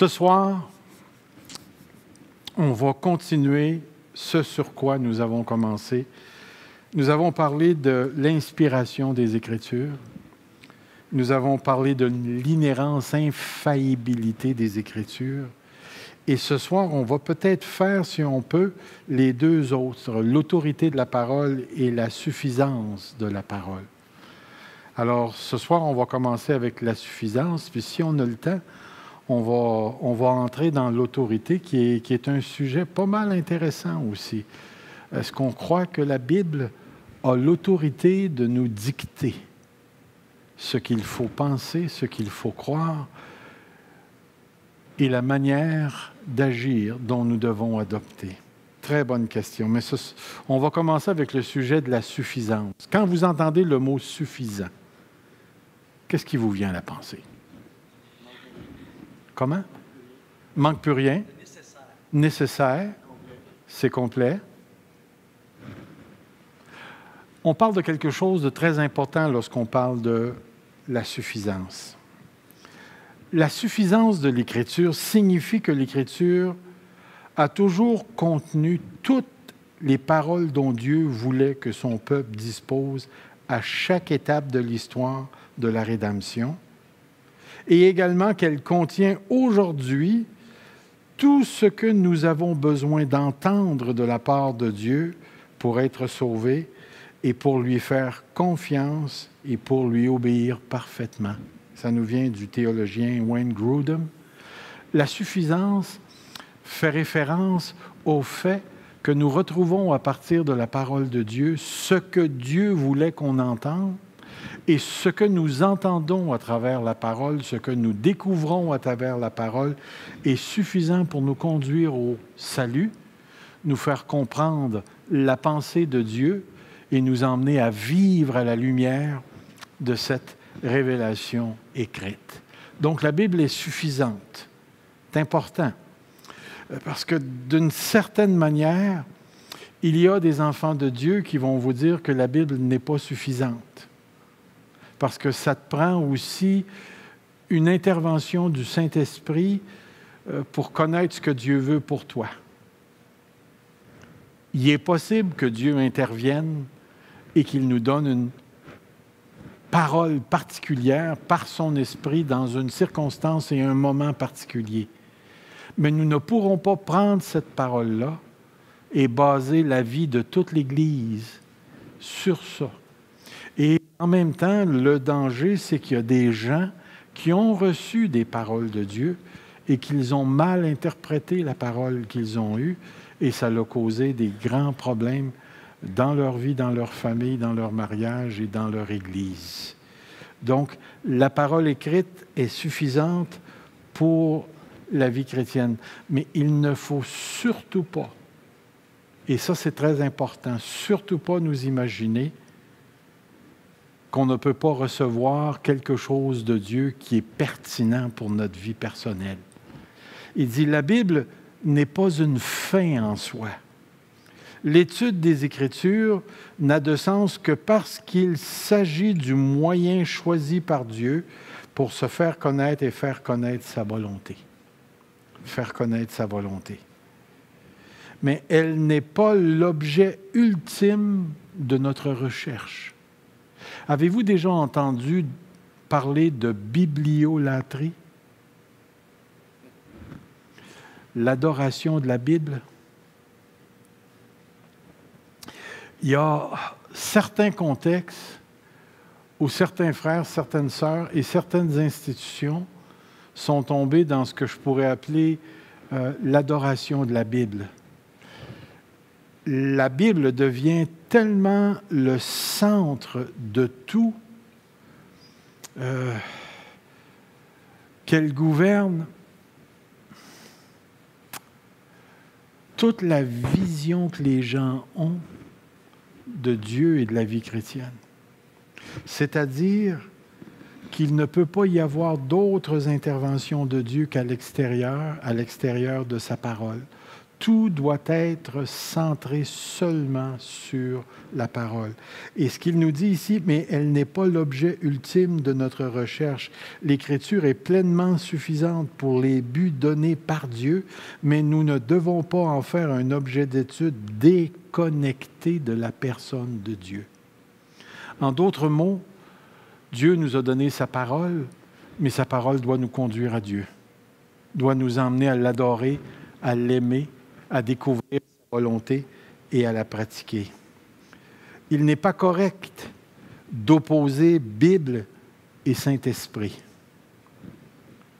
Ce soir, on va continuer ce sur quoi nous avons commencé. Nous avons parlé de l'inspiration des Écritures. Nous avons parlé de l'inhérence, infaillibilité des Écritures. Et ce soir, on va peut-être faire, si on peut, les deux autres, l'autorité de la parole et la suffisance de la parole. Alors, ce soir, on va commencer avec la suffisance, puis si on a le temps, on va entrer dans l'autorité qui est un sujet pas mal intéressant aussi. Est-ce qu'on croit que la Bible a l'autorité de nous dicter ce qu'il faut penser, ce qu'il faut croire et la manière d'agir dont nous devons adopter? Très bonne question. Mais on va commencer avec le sujet de la suffisance. Quand vous entendez le mot « suffisant », qu'est-ce qui vous vient à la pensée? Comment? Manque plus rien. Nécessaire. C'est complet. On parle de quelque chose de très important lorsqu'on parle de la suffisance. La suffisance de l'Écriture signifie que l'Écriture a toujours contenu toutes les paroles dont Dieu voulait que son peuple dispose à chaque étape de l'histoire de la rédemption, et également qu'elle contient aujourd'hui tout ce que nous avons besoin d'entendre de la part de Dieu pour être sauvés et pour lui faire confiance et pour lui obéir parfaitement. Ça nous vient du théologien Wayne Grudem. La suffisance fait référence au fait que nous retrouvons à partir de la parole de Dieu ce que Dieu voulait qu'on entende et ce que nous entendons à travers la parole, ce que nous découvrons à travers la parole est suffisant pour nous conduire au salut, nous faire comprendre la pensée de Dieu et nous emmener à vivre à la lumière de cette révélation écrite. Donc la Bible est suffisante. C'est important. Parce que d'une certaine manière, il y a des enfants de Dieu qui vont vous dire que la Bible n'est pas suffisante. Parce que ça te prend aussi une intervention du Saint-Esprit pour connaître ce que Dieu veut pour toi. Il est possible que Dieu intervienne et qu'il nous donne une parole particulière par son esprit dans une circonstance et un moment particulier. Mais nous ne pourrons pas prendre cette parole-là et baser la vie de toute l'Église sur ça. Et en même temps, le danger, c'est qu'il y a des gens qui ont reçu des paroles de Dieu et qu'ils ont mal interprété la parole qu'ils ont eue et ça a causé des grands problèmes dans leur vie, dans leur famille, dans leur mariage et dans leur Église. Donc, la parole écrite est suffisante pour la vie chrétienne. Mais il ne faut surtout pas, et ça c'est très important, surtout pas nous imaginer qu'on ne peut pas recevoir quelque chose de Dieu qui est pertinent pour notre vie personnelle. Il dit, la Bible n'est pas une fin en soi. L'étude des Écritures n'a de sens que parce qu'il s'agit du moyen choisi par Dieu pour se faire connaître et faire connaître sa volonté. Faire connaître sa volonté. Mais elle n'est pas l'objet ultime de notre recherche. Avez-vous déjà entendu parler de bibliolatrie? L'adoration de la Bible? Il y a certains contextes où certains frères, certaines sœurs et certaines institutions sont tombés dans ce que je pourrais appeler l'adoration de la Bible. La Bible devient tellement le centre de tout qu'elle gouverne toute la vision que les gens ont de Dieu et de la vie chrétienne. C'est-à-dire qu'il ne peut pas y avoir d'autres interventions de Dieu qu'à l'extérieur de sa parole. Tout doit être centré seulement sur la parole. Et ce qu'il nous dit ici, mais elle n'est pas l'objet ultime de notre recherche. L'Écriture est pleinement suffisante pour les buts donnés par Dieu, mais nous ne devons pas en faire un objet d'étude déconnecté de la personne de Dieu. En d'autres mots, Dieu nous a donné sa parole, mais sa parole doit nous conduire à Dieu, doit nous emmener à l'adorer, à l'aimer, à découvrir sa volonté et à la pratiquer. Il n'est pas correct d'opposer Bible et Saint-Esprit.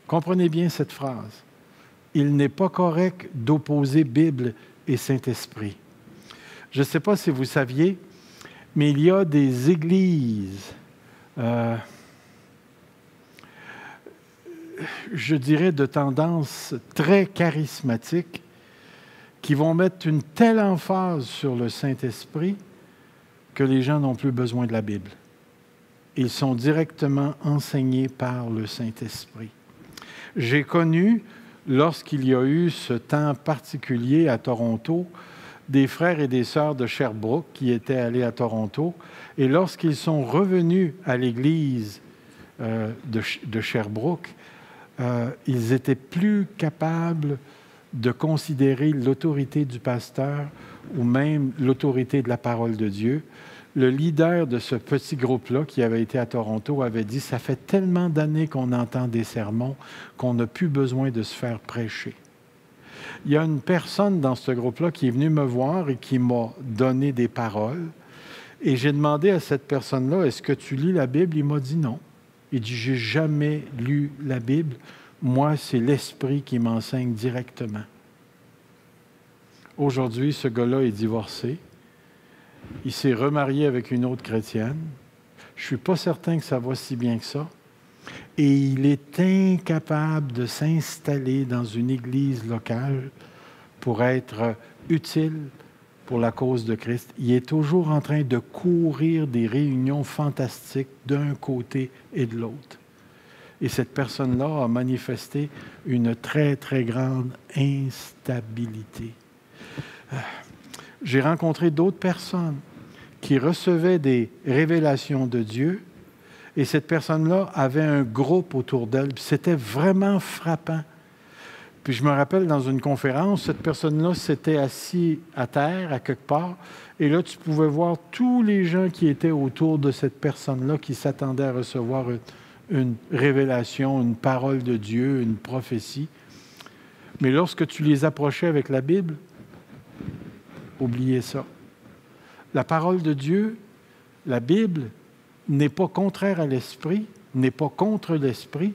Comprenez bien cette phrase. Il n'est pas correct d'opposer Bible et Saint-Esprit. Je ne sais pas si vous saviez, mais il y a des églises, je dirais de tendance très charismatique, qui vont mettre une telle emphase sur le Saint-Esprit que les gens n'ont plus besoin de la Bible. Ils sont directement enseignés par le Saint-Esprit. J'ai connu, lorsqu'il y a eu ce temps particulier à Toronto, des frères et des sœurs de Sherbrooke qui étaient allés à Toronto, et lorsqu'ils sont revenus à l'église de Sherbrooke, ils étaient plus capables de considérer l'autorité du pasteur ou même l'autorité de la parole de Dieu. Le leader de ce petit groupe-là, qui avait été à Toronto, avait dit « Ça fait tellement d'années qu'on entend des sermons qu'on n'a plus besoin de se faire prêcher. » Il y a une personne dans ce groupe-là qui est venue me voir et qui m'a donné des paroles. Et j'ai demandé à cette personne-là « Est-ce que tu lis la Bible? » Il m'a dit « Non. » Il dit « J'ai jamais lu la Bible. Moi, c'est l'Esprit qui m'enseigne directement. » Aujourd'hui, ce gars-là est divorcé. Il s'est remarié avec une autre chrétienne. Je ne suis pas certain que ça va si bien que ça. Et il est incapable de s'installer dans une église locale pour être utile pour la cause de Christ. Il est toujours en train de courir des réunions fantastiques d'un côté et de l'autre. Et cette personne-là a manifesté une très, très grande instabilité. J'ai rencontré d'autres personnes qui recevaient des révélations de Dieu et cette personne-là avait un groupe autour d'elle. C'était vraiment frappant. Puis je me rappelle, dans une conférence, cette personne-là s'était assise à terre, à quelque part, et là, tu pouvais voir tous les gens qui étaient autour de cette personne-là qui s'attendaient à recevoir une révélation, une parole de Dieu, une prophétie. Mais lorsque tu les approchais avec la Bible, oubliez ça. La parole de Dieu, la Bible, n'est pas contraire à l'Esprit, n'est pas contre l'Esprit.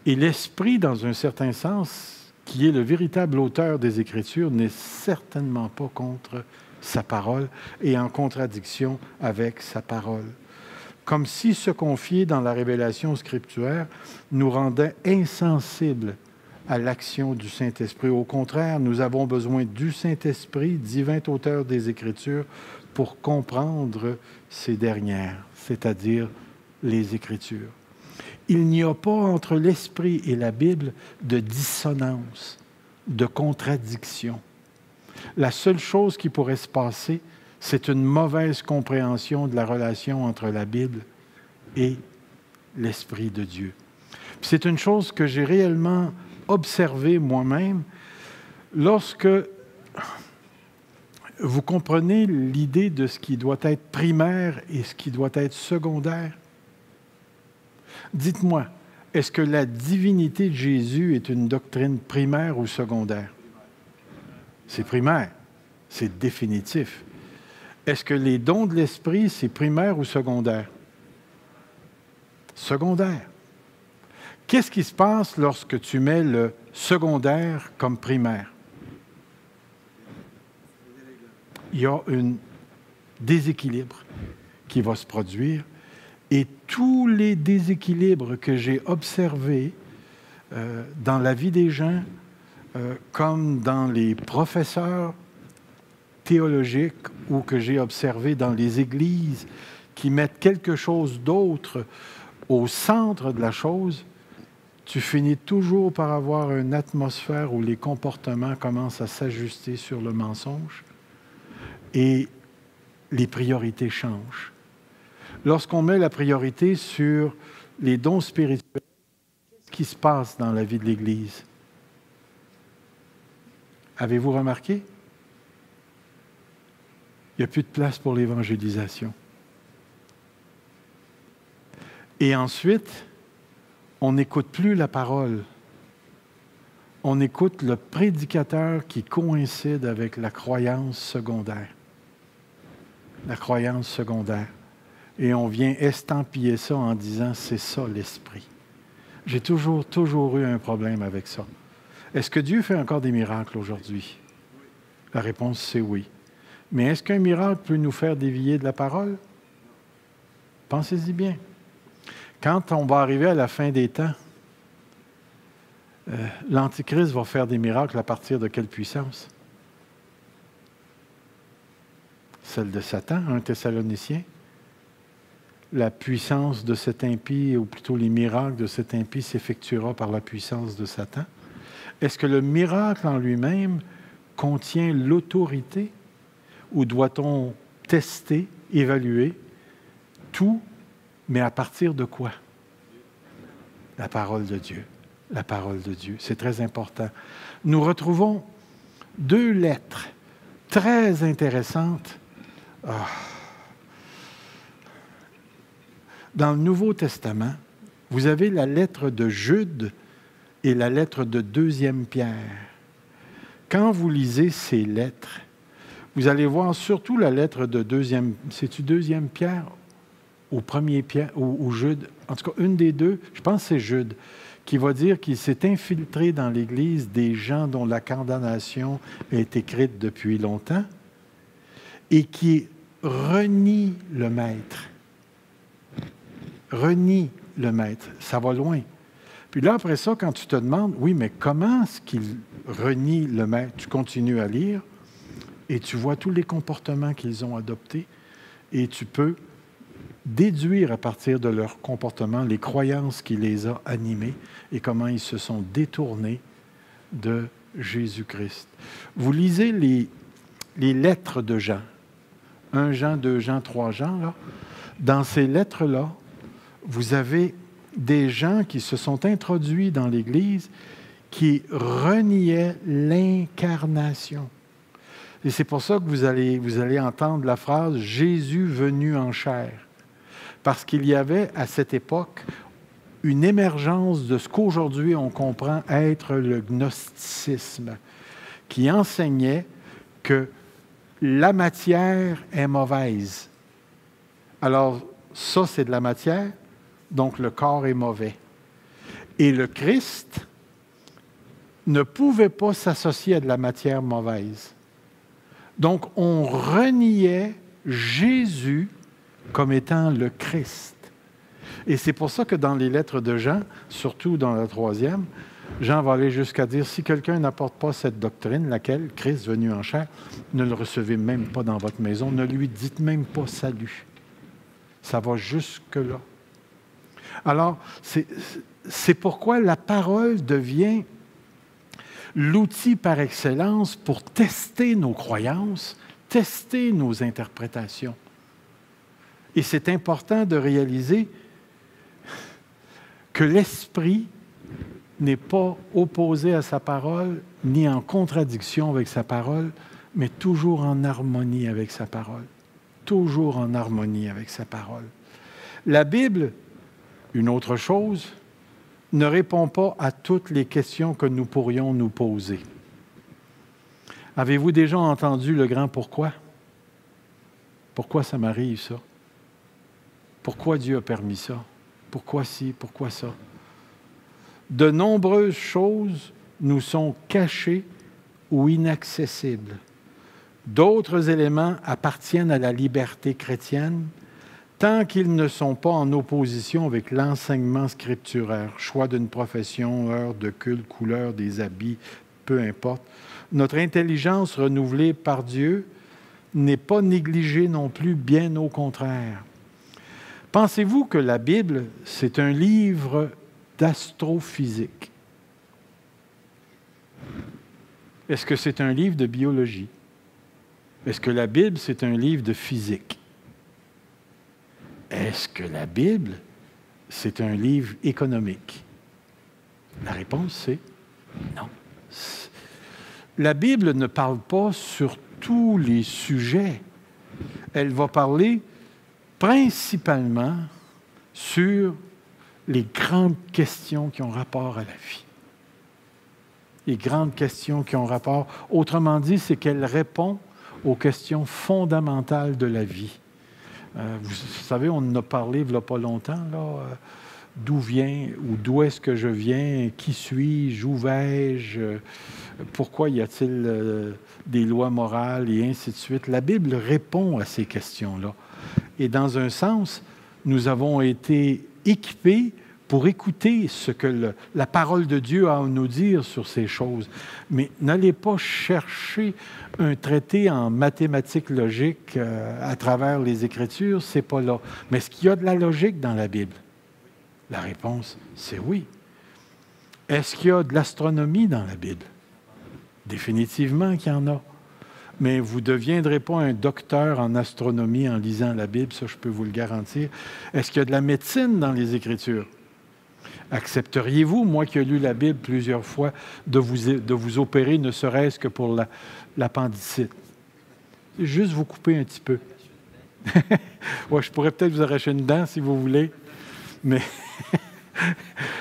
Et l'Esprit, dans un certain sens, qui est le véritable auteur des Écritures, n'est certainement pas contre sa parole et en contradiction avec sa parole. Comme si se confier dans la révélation scripturaire nous rendait insensibles à l'action du Saint-Esprit. Au contraire, nous avons besoin du Saint-Esprit, divin auteur des Écritures, pour comprendre ces dernières, c'est-à-dire les Écritures. Il n'y a pas entre l'Esprit et la Bible de dissonance, de contradiction. La seule chose qui pourrait se passer, c'est une mauvaise compréhension de la relation entre la Bible et l'Esprit de Dieu. Puis c'est une chose que j'ai réellement observée moi-même lorsque vous comprenez l'idée de ce qui doit être primaire et ce qui doit être secondaire. Dites-moi, est-ce que la divinité de Jésus est une doctrine primaire ou secondaire? C'est primaire, c'est définitif. Est-ce que les dons de l'Esprit, c'est primaire ou secondaire? Secondaire. Qu'est-ce qui se passe lorsque tu mets le secondaire comme primaire? Il y a un déséquilibre qui va se produire et tous les déséquilibres que j'ai observés dans la vie des gens, comme dans les professeurs théologiques ou que j'ai observés dans les églises qui mettent quelque chose d'autre au centre de la chose, tu finis toujours par avoir une atmosphère où les comportements commencent à s'ajuster sur le mensonge et les priorités changent. Lorsqu'on met la priorité sur les dons spirituels, qu'est-ce qui se passe dans la vie de l'Église? Avez-vous remarqué? Il n'y a plus de place pour l'évangélisation. Et ensuite, on n'écoute plus la parole. On écoute le prédicateur qui coïncide avec la croyance secondaire. La croyance secondaire. Et on vient estampiller ça en disant, c'est ça l'esprit. J'ai toujours eu un problème avec ça. Est-ce que Dieu fait encore des miracles aujourd'hui? La réponse, c'est oui. Mais est-ce qu'un miracle peut nous faire dévier de la parole? Pensez-y bien. Quand on va arriver à la fin des temps, l'Antichrist va faire des miracles à partir de quelle puissance? Celle de Satan, 1 Thessaloniciens. La puissance de cet impie, ou plutôt les miracles de cet impie, s'effectuera par la puissance de Satan. Est-ce que le miracle en lui-même contient l'autorité ou doit-on tester, évaluer tout, mais à partir de quoi? La parole de Dieu. La parole de Dieu. C'est très important. Nous retrouvons 2 lettres très intéressantes dans le Nouveau Testament. Vous avez la lettre de Jude et la lettre de 2e Pierre. Quand vous lisez ces lettres, vous allez voir surtout la lettre de 2e... C'est-tu 2e Pierre ou 1er Pierre ou Jude? En tout cas, une des deux, je pense que c'est Jude, qui va dire qu'il s'est infiltré dans l'Église des gens dont la condamnation est écrite depuis longtemps et qui renie le Maître. Renie le Maître. Ça va loin. Puis là, après ça, quand tu te demandes, oui, mais comment est-ce qu'il renie le Maître? Tu continues à lire et tu vois tous les comportements qu'ils ont adoptés et tu peux déduire à partir de leur comportement les croyances qui les a animés et comment ils se sont détournés de Jésus-Christ. Vous lisez les lettres de Jean, 1 Jean, 2 Jean, 3 Jean, là. Dans ces lettres-là, vous avez des gens qui se sont introduits dans l'Église qui reniaient l'incarnation. Et c'est pour ça que vous allez entendre la phrase « Jésus venu en chair ». Parce qu'il y avait à cette époque une émergence de ce qu'aujourd'hui on comprend être le gnosticisme, qui enseignait que la matière est mauvaise. Alors, ça, c'est de la matière, donc le corps est mauvais. Et le Christ ne pouvait pas s'associer à de la matière mauvaise. Donc, on reniait Jésus comme étant le Christ. Et c'est pour ça que dans les lettres de Jean, surtout dans la 3e, Jean va aller jusqu'à dire, si quelqu'un n'apporte pas cette doctrine, laquelle Christ venu en chair, ne le recevez même pas dans votre maison, ne lui dites même pas salut. Ça va jusque-là. Alors, c'est pourquoi la parole devient l'outil par excellence pour tester nos croyances, tester nos interprétations. Et c'est important de réaliser que l'Esprit n'est pas opposé à sa parole, ni en contradiction avec sa parole, mais toujours en harmonie avec sa parole. Toujours en harmonie avec sa parole. La Bible, une autre chose, ne répond pas à toutes les questions que nous pourrions nous poser. Avez-vous déjà entendu le grand pourquoi? Pourquoi ça m'arrive, ça? Pourquoi Dieu a permis ça? Pourquoi ci? Pourquoi ça? De nombreuses choses nous sont cachées ou inaccessibles. D'autres éléments appartiennent à la liberté chrétienne tant qu'ils ne sont pas en opposition avec l'enseignement scripturaire, choix d'une profession, heure de culte, couleur des habits, peu importe. Notre intelligence renouvelée par Dieu n'est pas négligée non plus, bien au contraire. Pensez-vous que la Bible, c'est un livre d'astrophysique. Est-ce que c'est un livre de biologie? Est-ce que la Bible, c'est un livre de physique? Est-ce que la Bible, c'est un livre économique? La réponse, c'est non. La Bible ne parle pas sur tous les sujets. Elle va parler principalement sur les grandes questions qui ont rapport à la vie. Les grandes questions qui ont rapport. Autrement dit, c'est qu'elle répond aux questions fondamentales de la vie. Vous savez, on en a parlé il n'y a pas longtemps, là. D'où vient ou d'où est-ce que je viens, qui suis-je, où vais-je, pourquoi y a-t-il des lois morales et ainsi de suite. La Bible répond à ces questions-là. Et dans un sens, nous avons été équipés pour écouter ce que la parole de Dieu a à nous dire sur ces choses. Mais n'allez pas chercher un traité en mathématiques logiques à travers les Écritures, c'est pas là. Mais est-ce qu'il y a de la logique dans la Bible? La réponse, c'est oui. Est-ce qu'il y a de l'astronomie dans la Bible? Définitivement qu'il y en a. Mais vous ne deviendrez pas un docteur en astronomie en lisant la Bible, ça je peux vous le garantir. Est-ce qu'il y a de la médecine dans les Écritures? Accepteriez-vous, moi qui ai lu la Bible plusieurs fois, de vous opérer, ne serait-ce que pour l'appendicite? Juste vous couper un petit peu. Ouais, je pourrais peut-être vous arracher une dent si vous voulez, mais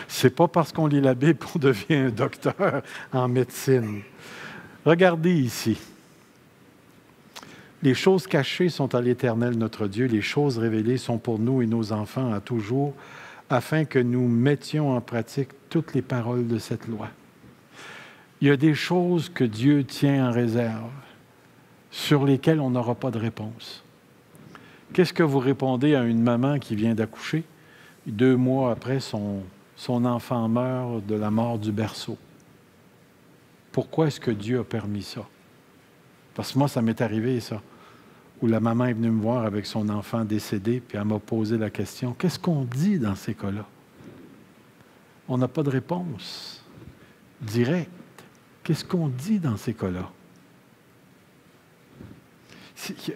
c'est pas parce qu'on lit la Bible qu'on devient un docteur en médecine. Regardez ici. Les choses cachées sont à l'Éternel notre Dieu, les choses révélées sont pour nous et nos enfants à toujours, afin que nous mettions en pratique toutes les paroles de cette loi. Il y a des choses que Dieu tient en réserve, sur lesquelles on n'aura pas de réponse. Qu'est-ce que vous répondez à une maman qui vient d'accoucher? 2 mois après, son enfant meurt de la mort du berceau. Pourquoi est-ce que Dieu a permis ça? Parce que moi, ça m'est arrivé, ça, où la maman est venue me voir avec son enfant décédé, puis elle m'a posé la question, qu'est-ce qu'on dit dans ces cas-là? On n'a pas de réponse directe. Qu'est-ce qu'on dit dans ces cas-là?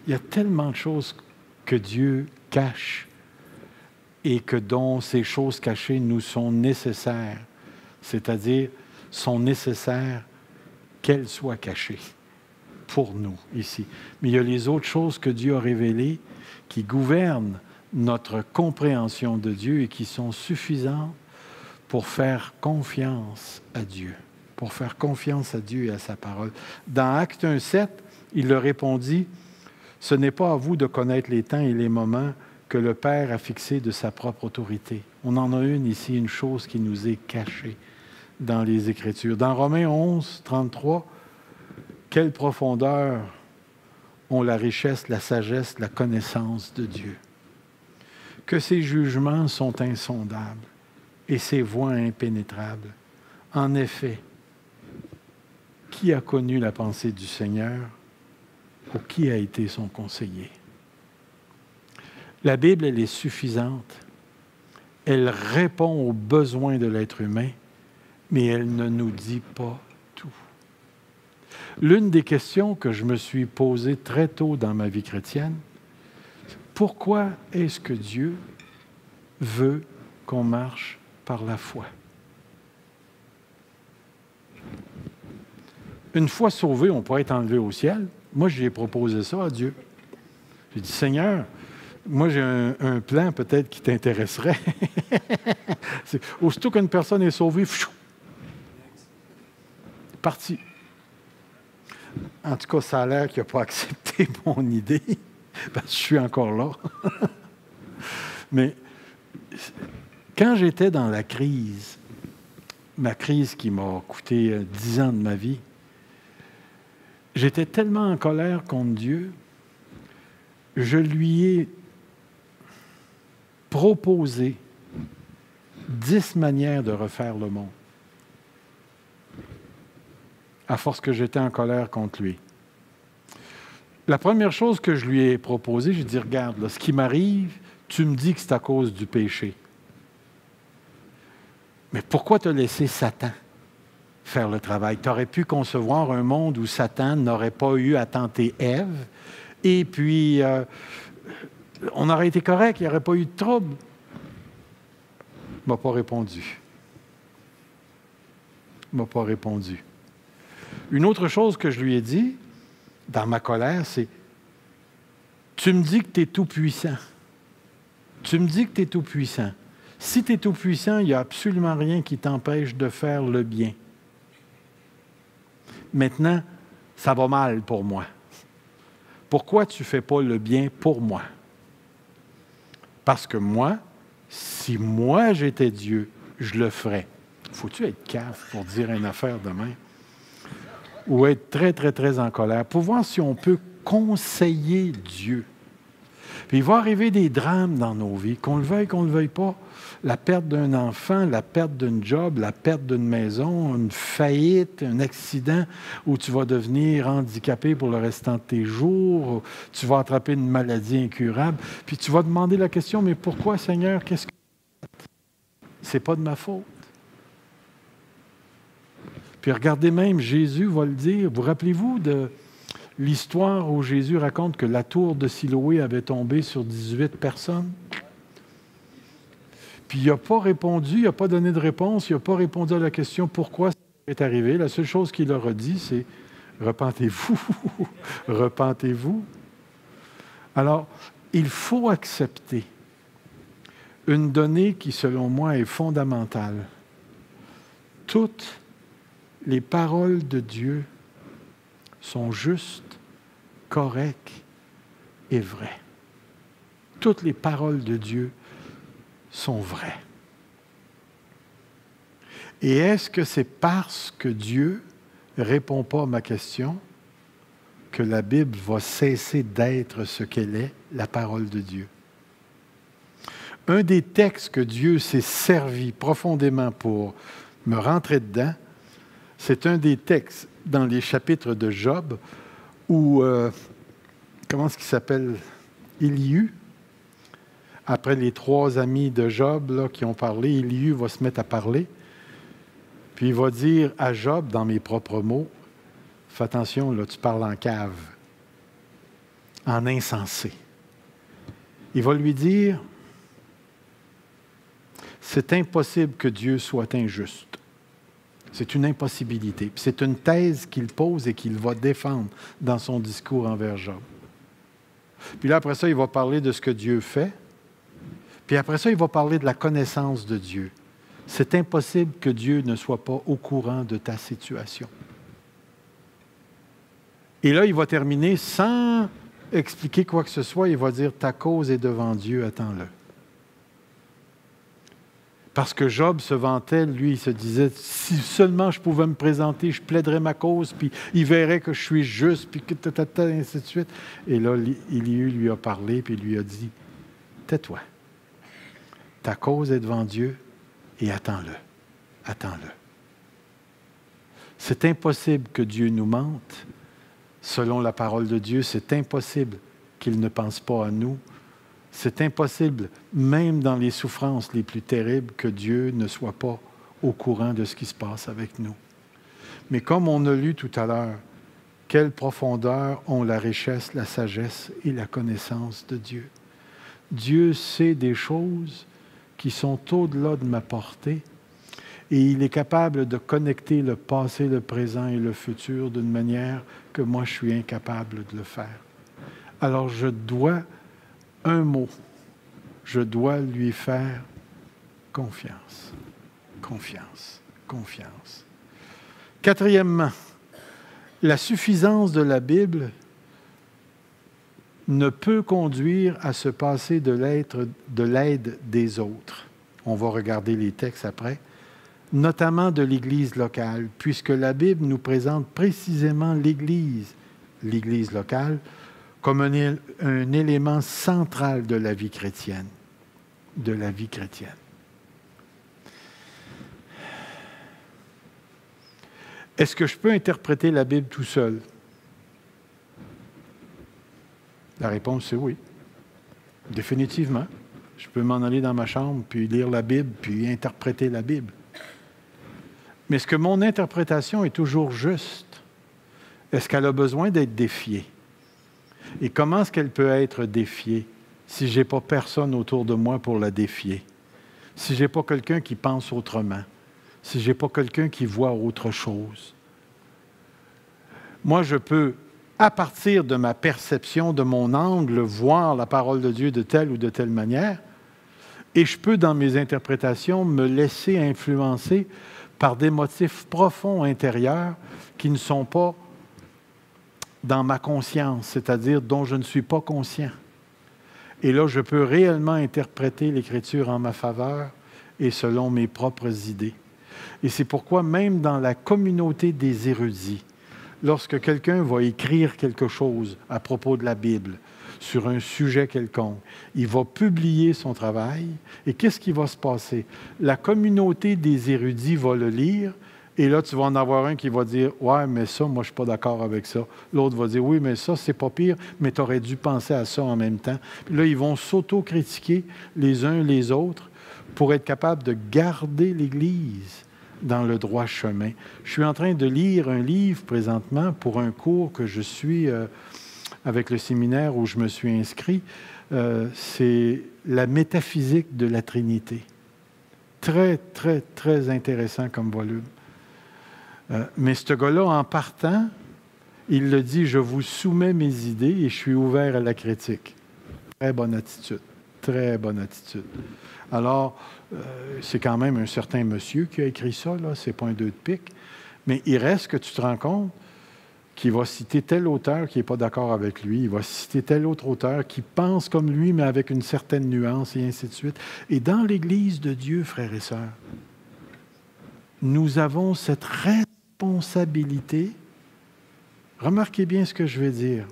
Il y a tellement de choses que Dieu cache et que dont ces choses cachées nous sont nécessaires, c'est-à-dire sont nécessaires qu'elles soient cachées pour nous ici. Mais il y a les autres choses que Dieu a révélées qui gouvernent notre compréhension de Dieu et qui sont suffisantes pour faire confiance à Dieu, pour faire confiance à Dieu et à sa parole. Dans Actes 1:7, il leur répondit, « Ce n'est pas à vous de connaître les temps et les moments que le Père a fixés de sa propre autorité. » On en a une ici, une chose qui nous est cachée dans les Écritures. Dans Romains 11:33, quelle profondeur ont la richesse, la sagesse, la connaissance de Dieu. Que ses jugements sont insondables et ses voies impénétrables. En effet, qui a connu la pensée du Seigneur ou qui a été son conseiller? La Bible, elle est suffisante. Elle répond aux besoins de l'être humain, mais elle ne nous dit pas tout. L'une des questions que je me suis posée très tôt dans ma vie chrétienne, pourquoi est-ce que Dieu veut qu'on marche par la foi? Une fois sauvé, on pourrait être enlevé au ciel. Moi, j'ai proposé ça à Dieu. J'ai dit, Seigneur, moi, j'ai un plan peut-être qui t'intéresserait. Aussitôt qu'une personne est sauvée, parti. En tout cas, ça a l'air qu'il n'a pas accepté mon idée, parce que je suis encore là. Mais quand j'étais dans la crise, ma crise qui m'a coûté 10 ans de ma vie, j'étais tellement en colère contre Dieu, je lui ai proposé 10 manières de refaire le monde, à force que j'étais en colère contre lui. La première chose que je lui ai proposée, j'ai dit, regarde, là, ce qui m'arrive, tu me dis que c'est à cause du péché. Mais pourquoi te laisser Satan faire le travail? Tu aurais pu concevoir un monde où Satan n'aurait pas eu à tenter Ève, et puis on aurait été correct, il n'y aurait pas eu de trouble. Il ne m'a pas répondu. Il ne m'a pas répondu. Une autre chose que je lui ai dit, dans ma colère, c'est « Tu me dis que tu es tout-puissant. Tu me dis que tu es tout-puissant. Si tu es tout-puissant, il n'y a absolument rien qui t'empêche de faire le bien. Maintenant, ça va mal pour moi. Pourquoi tu ne fais pas le bien pour moi? Parce que moi, si moi j'étais Dieu, je le ferais. » Faut-tu être cave pour dire une affaire de même? Ou être très, très, très en colère, pour voir si on peut conseiller Dieu. Puis il va arriver des drames dans nos vies, qu'on le veuille pas. La perte d'un enfant, la perte d'un job, la perte d'une maison, une faillite, un accident où tu vas devenir handicapé pour le restant de tes jours, tu vas attraper une maladie incurable, puis tu vas demander la question, mais pourquoi, Seigneur, qu'est-ce que c'est pas de ma faute? Puis regardez même, Jésus va le dire. Vous rappelez-vous de l'histoire où Jésus raconte que la tour de Siloé avait tombé sur 18 personnes? Puis il n'a pas répondu, il n'a pas donné de réponse, il n'a pas répondu à la question pourquoi ça est arrivé. La seule chose qu'il leur a dit, c'est « Repentez-vous, repentez-vous ». Alors, il faut accepter une donnée qui, selon moi, est fondamentale. Toutes les paroles de Dieu sont justes, correctes et vraies. Toutes les paroles de Dieu sont vraies. Et est-ce que c'est parce que Dieu ne répond pas à ma question que la Bible va cesser d'être ce qu'elle est, la parole de Dieu? Un des textes que Dieu s'est servi profondément pour me rentrer dedans, c'est un des textes dans les chapitres de Job où, comment est-ce qu'il s'appelle? Élihu. Après les 3 amis de Job là, qui ont parlé, Élihu va se mettre à parler. Puis il va dire à Job, dans mes propres mots, « Fais attention, là, tu parles en cave, en insensé. » Il va lui dire, « C'est impossible que Dieu soit injuste. » C'est une impossibilité. Puis c'est une thèse qu'il pose et qu'il va défendre dans son discours envers Job. Puis là, après ça, il va parler de ce que Dieu fait. Puis après ça, il va parler de la connaissance de Dieu. C'est impossible que Dieu ne soit pas au courant de ta situation. Et là, il va terminer sans expliquer quoi que ce soit. Il va dire, ta cause est devant Dieu, attends-le. Parce que Job se vantait, lui, il se disait, si seulement je pouvais me présenter, je plaiderais ma cause, puis il verrait que je suis juste, puis que ainsi de suite. Et là, Élihu lui a parlé, puis il lui a dit, tais-toi. Ta cause est devant Dieu, et attends-le. Attends-le. C'est impossible que Dieu nous mente. Selon la parole de Dieu, c'est impossible qu'il ne pense pas à nous. C'est impossible, même dans les souffrances les plus terribles, que Dieu ne soit pas au courant de ce qui se passe avec nous. Mais comme on a lu tout à l'heure, quelle profondeur ont la richesse, la sagesse et la connaissance de Dieu. Dieu sait des choses qui sont au-delà de ma portée et il est capable de connecter le passé, le présent et le futur d'une manière que moi je suis incapable de le faire. Alors je dois un mot, je dois lui faire confiance. Confiance. Confiance. Quatrièmement, la suffisance de la Bible ne peut conduire à se passer de l'aide des autres. On va regarder les textes après, notamment de l'Église locale, puisque la Bible nous présente précisément l'Église locale, comme un élément central de la vie chrétienne. De la vie chrétienne. Est-ce que je peux interpréter la Bible tout seul? La réponse, c'est oui. Définitivement. Je peux m'en aller dans ma chambre, puis lire la Bible, puis interpréter la Bible. Mais est-ce que mon interprétation est toujours juste? Est-ce qu'elle a besoin d'être défiée? Et comment est-ce qu'elle peut être défiée si je n'ai pas personne autour de moi pour la défier? Si je n'ai pas quelqu'un qui pense autrement? Si je n'ai pas quelqu'un qui voit autre chose? Moi, je peux, à partir de ma perception, de mon angle, voir la parole de Dieu de telle ou de telle manière, et je peux, dans mes interprétations, me laisser influencer par des motifs profonds intérieurs qui ne sont pas dans ma conscience, c'est-à-dire dont je ne suis pas conscient. Et là, je peux réellement interpréter l'Écriture en ma faveur et selon mes propres idées. Et c'est pourquoi, même dans la communauté des érudits, lorsque quelqu'un va écrire quelque chose à propos de la Bible, sur un sujet quelconque, il va publier son travail, et qu'est-ce qui va se passer? La communauté des érudits va le lire, et là, tu vas en avoir un qui va dire « Ouais, mais ça, moi, je ne suis pas d'accord avec ça. » L'autre va dire « Oui, mais ça, c'est pas pire, mais tu aurais dû penser à ça en même temps. » Puis là, ils vont s'auto-critiquer les uns les autres pour être capables de garder l'Église dans le droit chemin. Je suis en train de lire un livre présentement pour un cours que je suis avec le séminaire où je me suis inscrit. C'est la métaphysique de la Trinité. Très, très, très intéressant comme volume. Mais ce gars-là, en partant, il le dit, je vous soumets mes idées et je suis ouvert à la critique. Très bonne attitude. Très bonne attitude. Alors, c'est quand même un certain monsieur qui a écrit ça, là, c'est pas un 2 de pique, mais il reste que tu te rends compte qu'il va citer tel auteur qui n'est pas d'accord avec lui, il va citer tel autre auteur qui pense comme lui, mais avec une certaine nuance, et ainsi de suite. Et dans l'Église de Dieu, frères et sœurs, nous avons cette responsabilité, remarquez bien ce que je vais dire,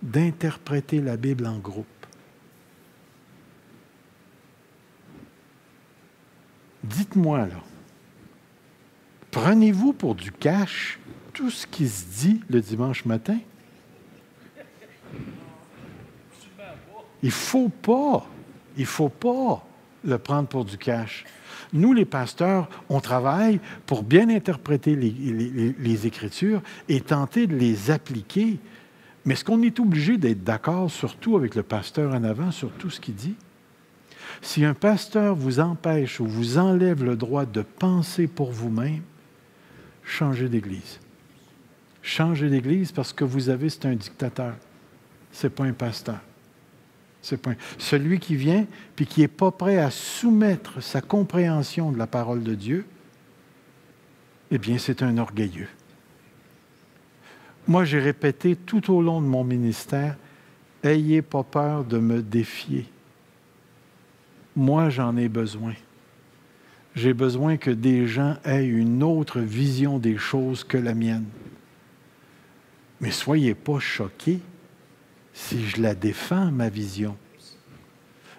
d'interpréter la Bible en groupe. Dites-moi, là, prenez-vous pour du cash tout ce qui se dit le dimanche matin? Il ne faut pas le prendre pour du cash. Nous, les pasteurs, on travaille pour bien interpréter les Écritures et tenter de les appliquer. Mais est-ce qu'on est obligé d'être d'accord, surtout avec le pasteur en avant, sur tout ce qu'il dit? Si un pasteur vous empêche ou vous enlève le droit de penser pour vous-même, changez d'église. Changez d'église parce que vous avez, c'est un dictateur. Ce n'est pas un pasteur. C'est pas celui qui vient puis qui n'est pas prêt à soumettre sa compréhension de la parole de Dieu, eh bien, c'est un orgueilleux. Moi, j'ai répété tout au long de mon ministère, « Ayez pas peur de me défier. » Moi, j'en ai besoin. J'ai besoin que des gens aient une autre vision des choses que la mienne. Mais soyez pas choqués si je la défends, ma vision.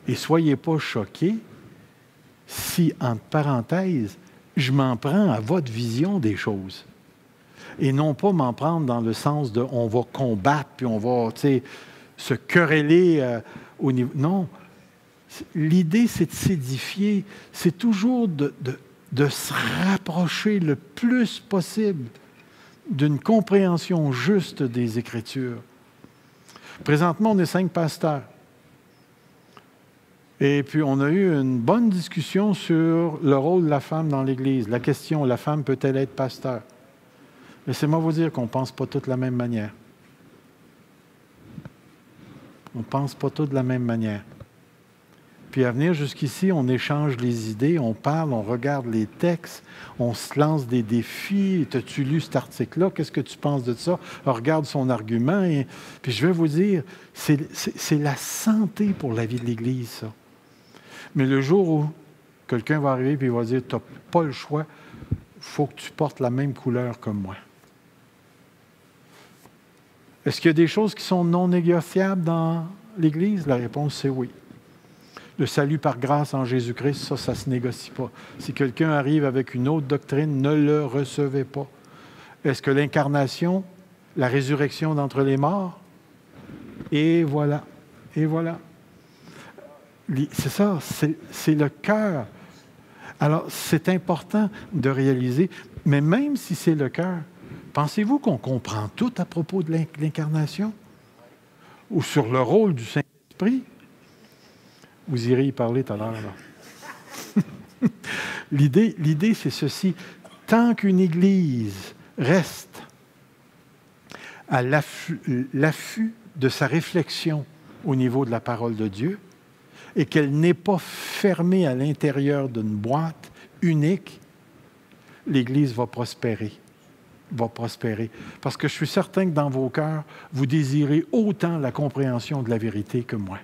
Et soyez pas choqués si, entre parenthèses, je m'en prends à votre vision des choses. Et non pas m'en prendre dans le sens de on va combattre, puis on va se quereller au niveau... Non. L'idée, c'est de s'édifier. C'est toujours de se rapprocher le plus possible d'une compréhension juste des Écritures. Présentement, on est 5 pasteurs. Et puis, on a eu une bonne discussion sur le rôle de la femme dans l'Église. La question, la femme peut-elle être pasteur? Laissez-moi vous dire qu'on ne pense pas tous de la même manière. On ne pense pas tous de la même manière. Puis à venir jusqu'ici, on échange les idées, on parle, on regarde les textes, on se lance des défis. T'as-tu lu cet article-là? Qu'est-ce que tu penses de ça? On regarde son argument. Puis je vais vous dire, c'est la santé pour la vie de l'Église, ça. Mais le jour où quelqu'un va arriver et il va dire, tu n'as pas le choix, il faut que tu portes la même couleur que moi. Est-ce qu'il y a des choses qui sont non négociables dans l'Église? La réponse, c'est oui. Le salut par grâce en Jésus-Christ, ça ne se négocie pas. Si quelqu'un arrive avec une autre doctrine, ne le recevez pas. Est-ce que l'incarnation, la résurrection d'entre les morts? Et voilà. Et voilà. C'est ça, c'est le cœur. Alors, c'est important de réaliser, mais même si c'est le cœur, pensez-vous qu'on comprend tout à propos de l'incarnation? Ou sur le rôle du Saint-Esprit? Vous irez y parler tout à l'heure, là. L'idée, c'est ceci. Tant qu'une Église reste à l'affût de sa réflexion au niveau de la parole de Dieu et qu'elle n'est pas fermée à l'intérieur d'une boîte unique, l'Église va prospérer. Parce que je suis certain que dans vos cœurs, vous désirez autant la compréhension de la vérité que moi.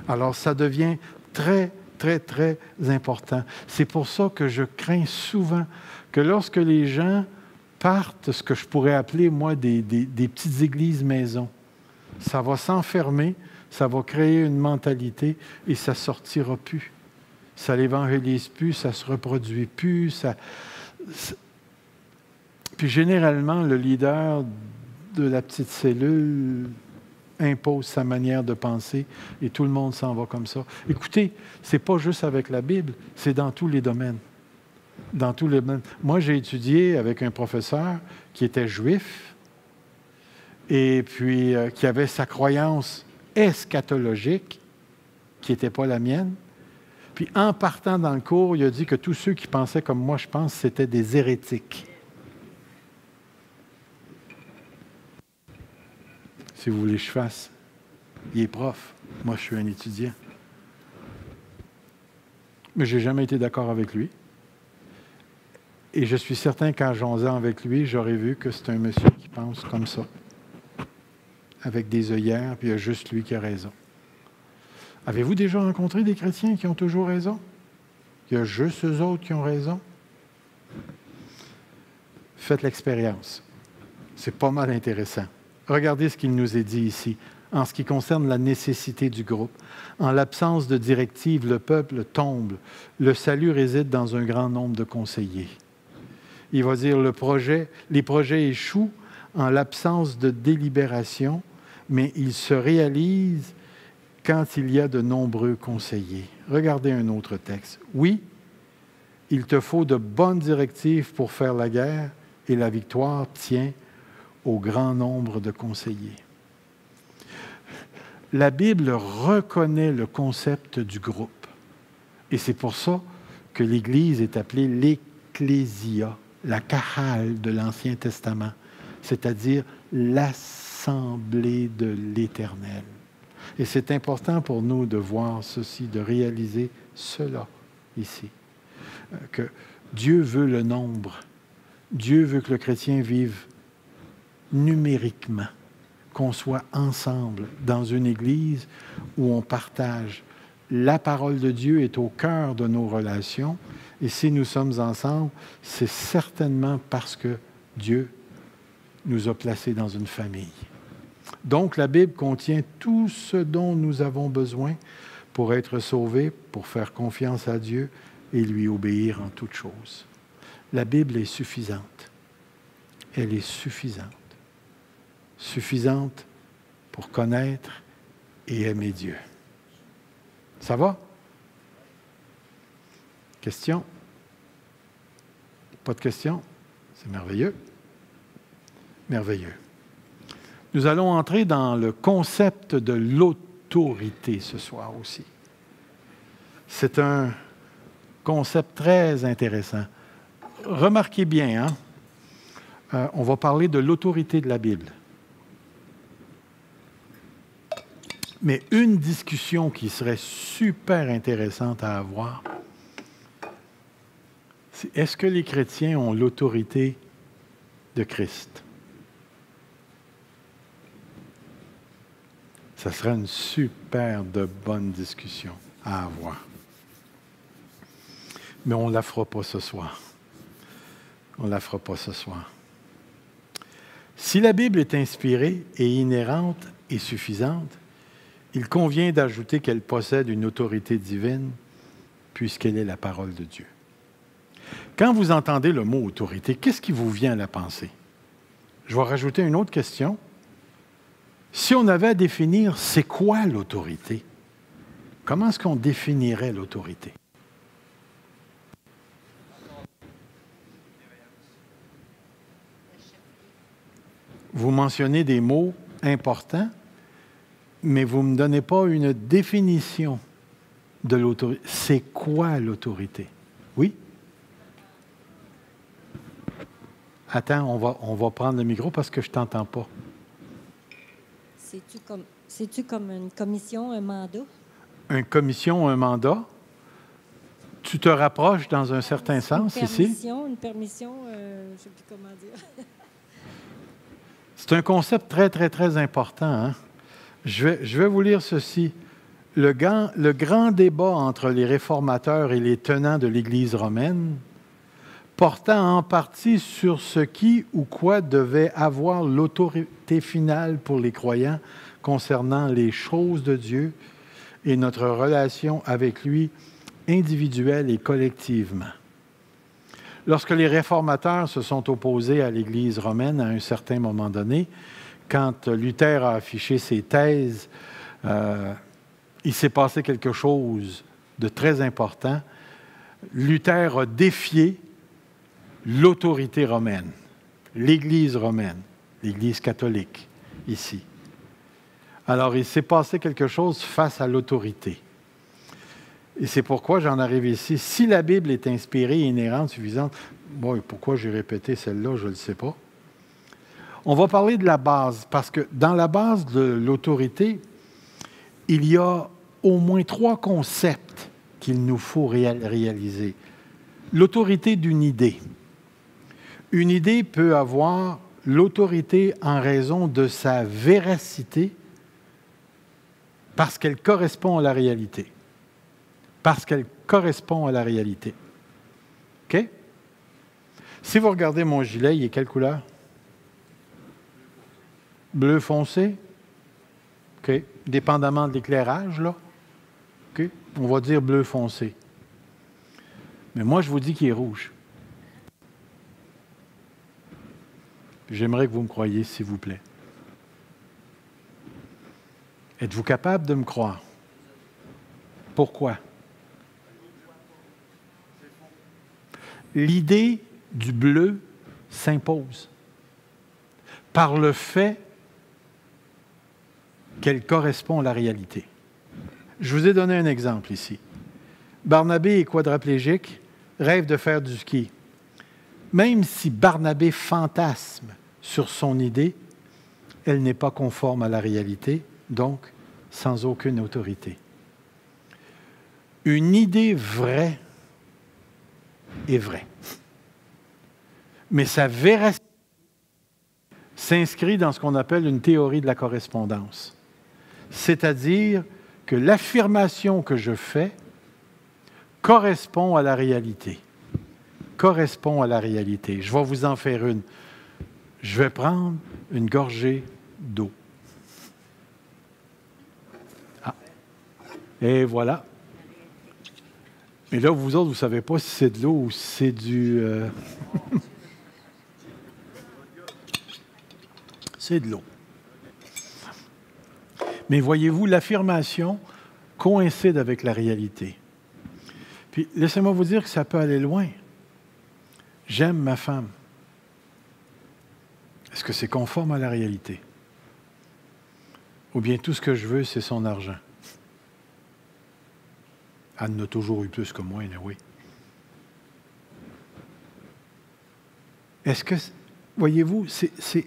Alors, ça devient très, très, très important. C'est pour ça que je crains souvent que lorsque les gens partent, ce que je pourrais appeler, moi, des petites églises maison, ça va s'enfermer, ça va créer une mentalité et ça ne sortira plus. Ça l'évangélise plus, ça ne se reproduit plus. Puis généralement, le leader de la petite cellule impose sa manière de penser et tout le monde s'en va comme ça. Écoutez, ce n'est pas juste avec la Bible, c'est dans tous les domaines. Dans tous les domaines. Moi, j'ai étudié avec un professeur qui était juif et puis qui avait sa croyance eschatologique, qui n'était pas la mienne. Puis en partant dans le cours, il a dit que tous ceux qui pensaient comme moi, je pense, c'était des hérétiques. Si vous voulez que je fasse, il est prof. Moi, je suis un étudiant. Mais je n'ai jamais été d'accord avec lui. Et je suis certain qu'en jasant avec lui, j'aurais vu que c'est un monsieur qui pense comme ça. Avec des œillères, puis il y a juste lui qui a raison. Avez-vous déjà rencontré des chrétiens qui ont toujours raison? Il y a juste eux autres qui ont raison? Faites l'expérience. C'est pas mal intéressant. Regardez ce qu'il nous est dit ici, en ce qui concerne la nécessité du groupe. En l'absence de directive, le peuple tombe. Le salut réside dans un grand nombre de conseillers. Il va dire les projets échouent en l'absence de délibération, mais ils se réalisent quand il y a de nombreux conseillers. Regardez un autre texte. Oui, il te faut de bonnes directives pour faire la guerre, et la victoire tient au grand nombre de conseillers. La Bible reconnaît le concept du groupe. Et c'est pour ça que l'Église est appelée l'Ecclésia, la Kahal de l'Ancien Testament, c'est-à-dire l'Assemblée de l'Éternel. Et c'est important pour nous de voir ceci, de réaliser cela ici. Que Dieu veut le nombre. Dieu veut que le chrétien vive numériquement, qu'on soit ensemble dans une église où on partage. La parole de Dieu est au cœur de nos relations et si nous sommes ensemble, c'est certainement parce que Dieu nous a placés dans une famille. Donc, la Bible contient tout ce dont nous avons besoin pour être sauvés, pour faire confiance à Dieu et lui obéir en toutes choses. La Bible est suffisante. Elle est suffisante. Suffisante pour connaître et aimer Dieu. Ça va? Question? Pas de questions? C'est merveilleux. Merveilleux. Nous allons entrer dans le concept de l'autorité ce soir aussi. C'est un concept très intéressant. Remarquez bien, on va parler de l'autorité de la Bible. Mais une discussion qui serait super intéressante à avoir, c'est est-ce que les chrétiens ont l'autorité de Christ? Ça serait une super de bonne discussion à avoir. Mais on ne la fera pas ce soir. On ne la fera pas ce soir. Si la Bible est inspirée et inhérente et suffisante, il convient d'ajouter qu'elle possède une autorité divine puisqu'elle est la parole de Dieu. Quand vous entendez le mot autorité, qu'est-ce qui vous vient à la pensée? Je vais rajouter une autre question. Si on avait à définir c'est quoi l'autorité, comment est-ce qu'on définirait l'autorité? vous mentionnez des mots importants, mais vous ne me donnez pas une définition de l'autorité. C'est quoi l'autorité? Oui? Attends, on va prendre le micro parce que je ne t'entends pas. C'est-tu comme une commission, un mandat? Une commission, un mandat? Tu te rapproches dans un certain sens ici? Une permission, je ne sais plus comment dire. C'est un concept très, très, très important. Hein? Je vais vous lire ceci. Le grand débat entre les réformateurs et les tenants de l'Église romaine, portant en partie sur ce qui ou quoi devait avoir l'autorité finale pour les croyants concernant les choses de Dieu et notre relation avec lui, individuelle et collectivement. Lorsque les réformateurs se sont opposés à l'Église romaine à un certain moment donné, quand Luther a affiché ses thèses, il s'est passé quelque chose de très important. Luther a défié l'autorité romaine, l'Église romaine, l'Église catholique, ici. Alors, il s'est passé quelque chose face à l'autorité. Et c'est pourquoi j'en arrive ici. Si la Bible est inspirée, inhérente, suffisante, bon, pourquoi j'ai répété celle-là, je ne le sais pas. On va parler de la base, parce que dans la base de l'autorité, il y a au moins 3 concepts qu'il nous faut réaliser. L'autorité d'une idée. Une idée peut avoir l'autorité en raison de sa véracité parce qu'elle correspond à la réalité. Parce qu'elle correspond à la réalité. OK? Si vous regardez mon gilet, il est quelle couleur? Bleu foncé? OK? Dépendamment de l'éclairage, là. OK? On va dire bleu foncé. Mais moi, je vous dis qu'il est rouge. J'aimerais que vous me croyiez, s'il vous plaît. Êtes-vous capable de me croire? Pourquoi? L'idée du bleu s'impose par le fait qu'elle correspond à la réalité. Je vous ai donné un exemple ici. Barnabé est quadraplégique, rêve de faire du ski. Même si Barnabé fantasme sur son idée, elle n'est pas conforme à la réalité, donc sans aucune autorité. Une idée vraie est vraie. Mais sa véracité s'inscrit dans ce qu'on appelle une théorie de la correspondance. C'est-à-dire que l'affirmation que je fais correspond à la réalité. Correspond à la réalité. Je vais vous en faire une. Je vais prendre une gorgée d'eau. Ah. Et voilà. Et là, vous autres, vous ne savez pas si c'est de l'eau ou si c'est du... C'est de l'eau. Mais voyez-vous, l'affirmation coïncide avec la réalité. Puis, laissez-moi vous dire que ça peut aller loin. J'aime ma femme. Est-ce que c'est conforme à la réalité? Ou bien tout ce que je veux, c'est son argent? Elle en a toujours eu plus que moi, oui. Est-ce que, voyez-vous, c'est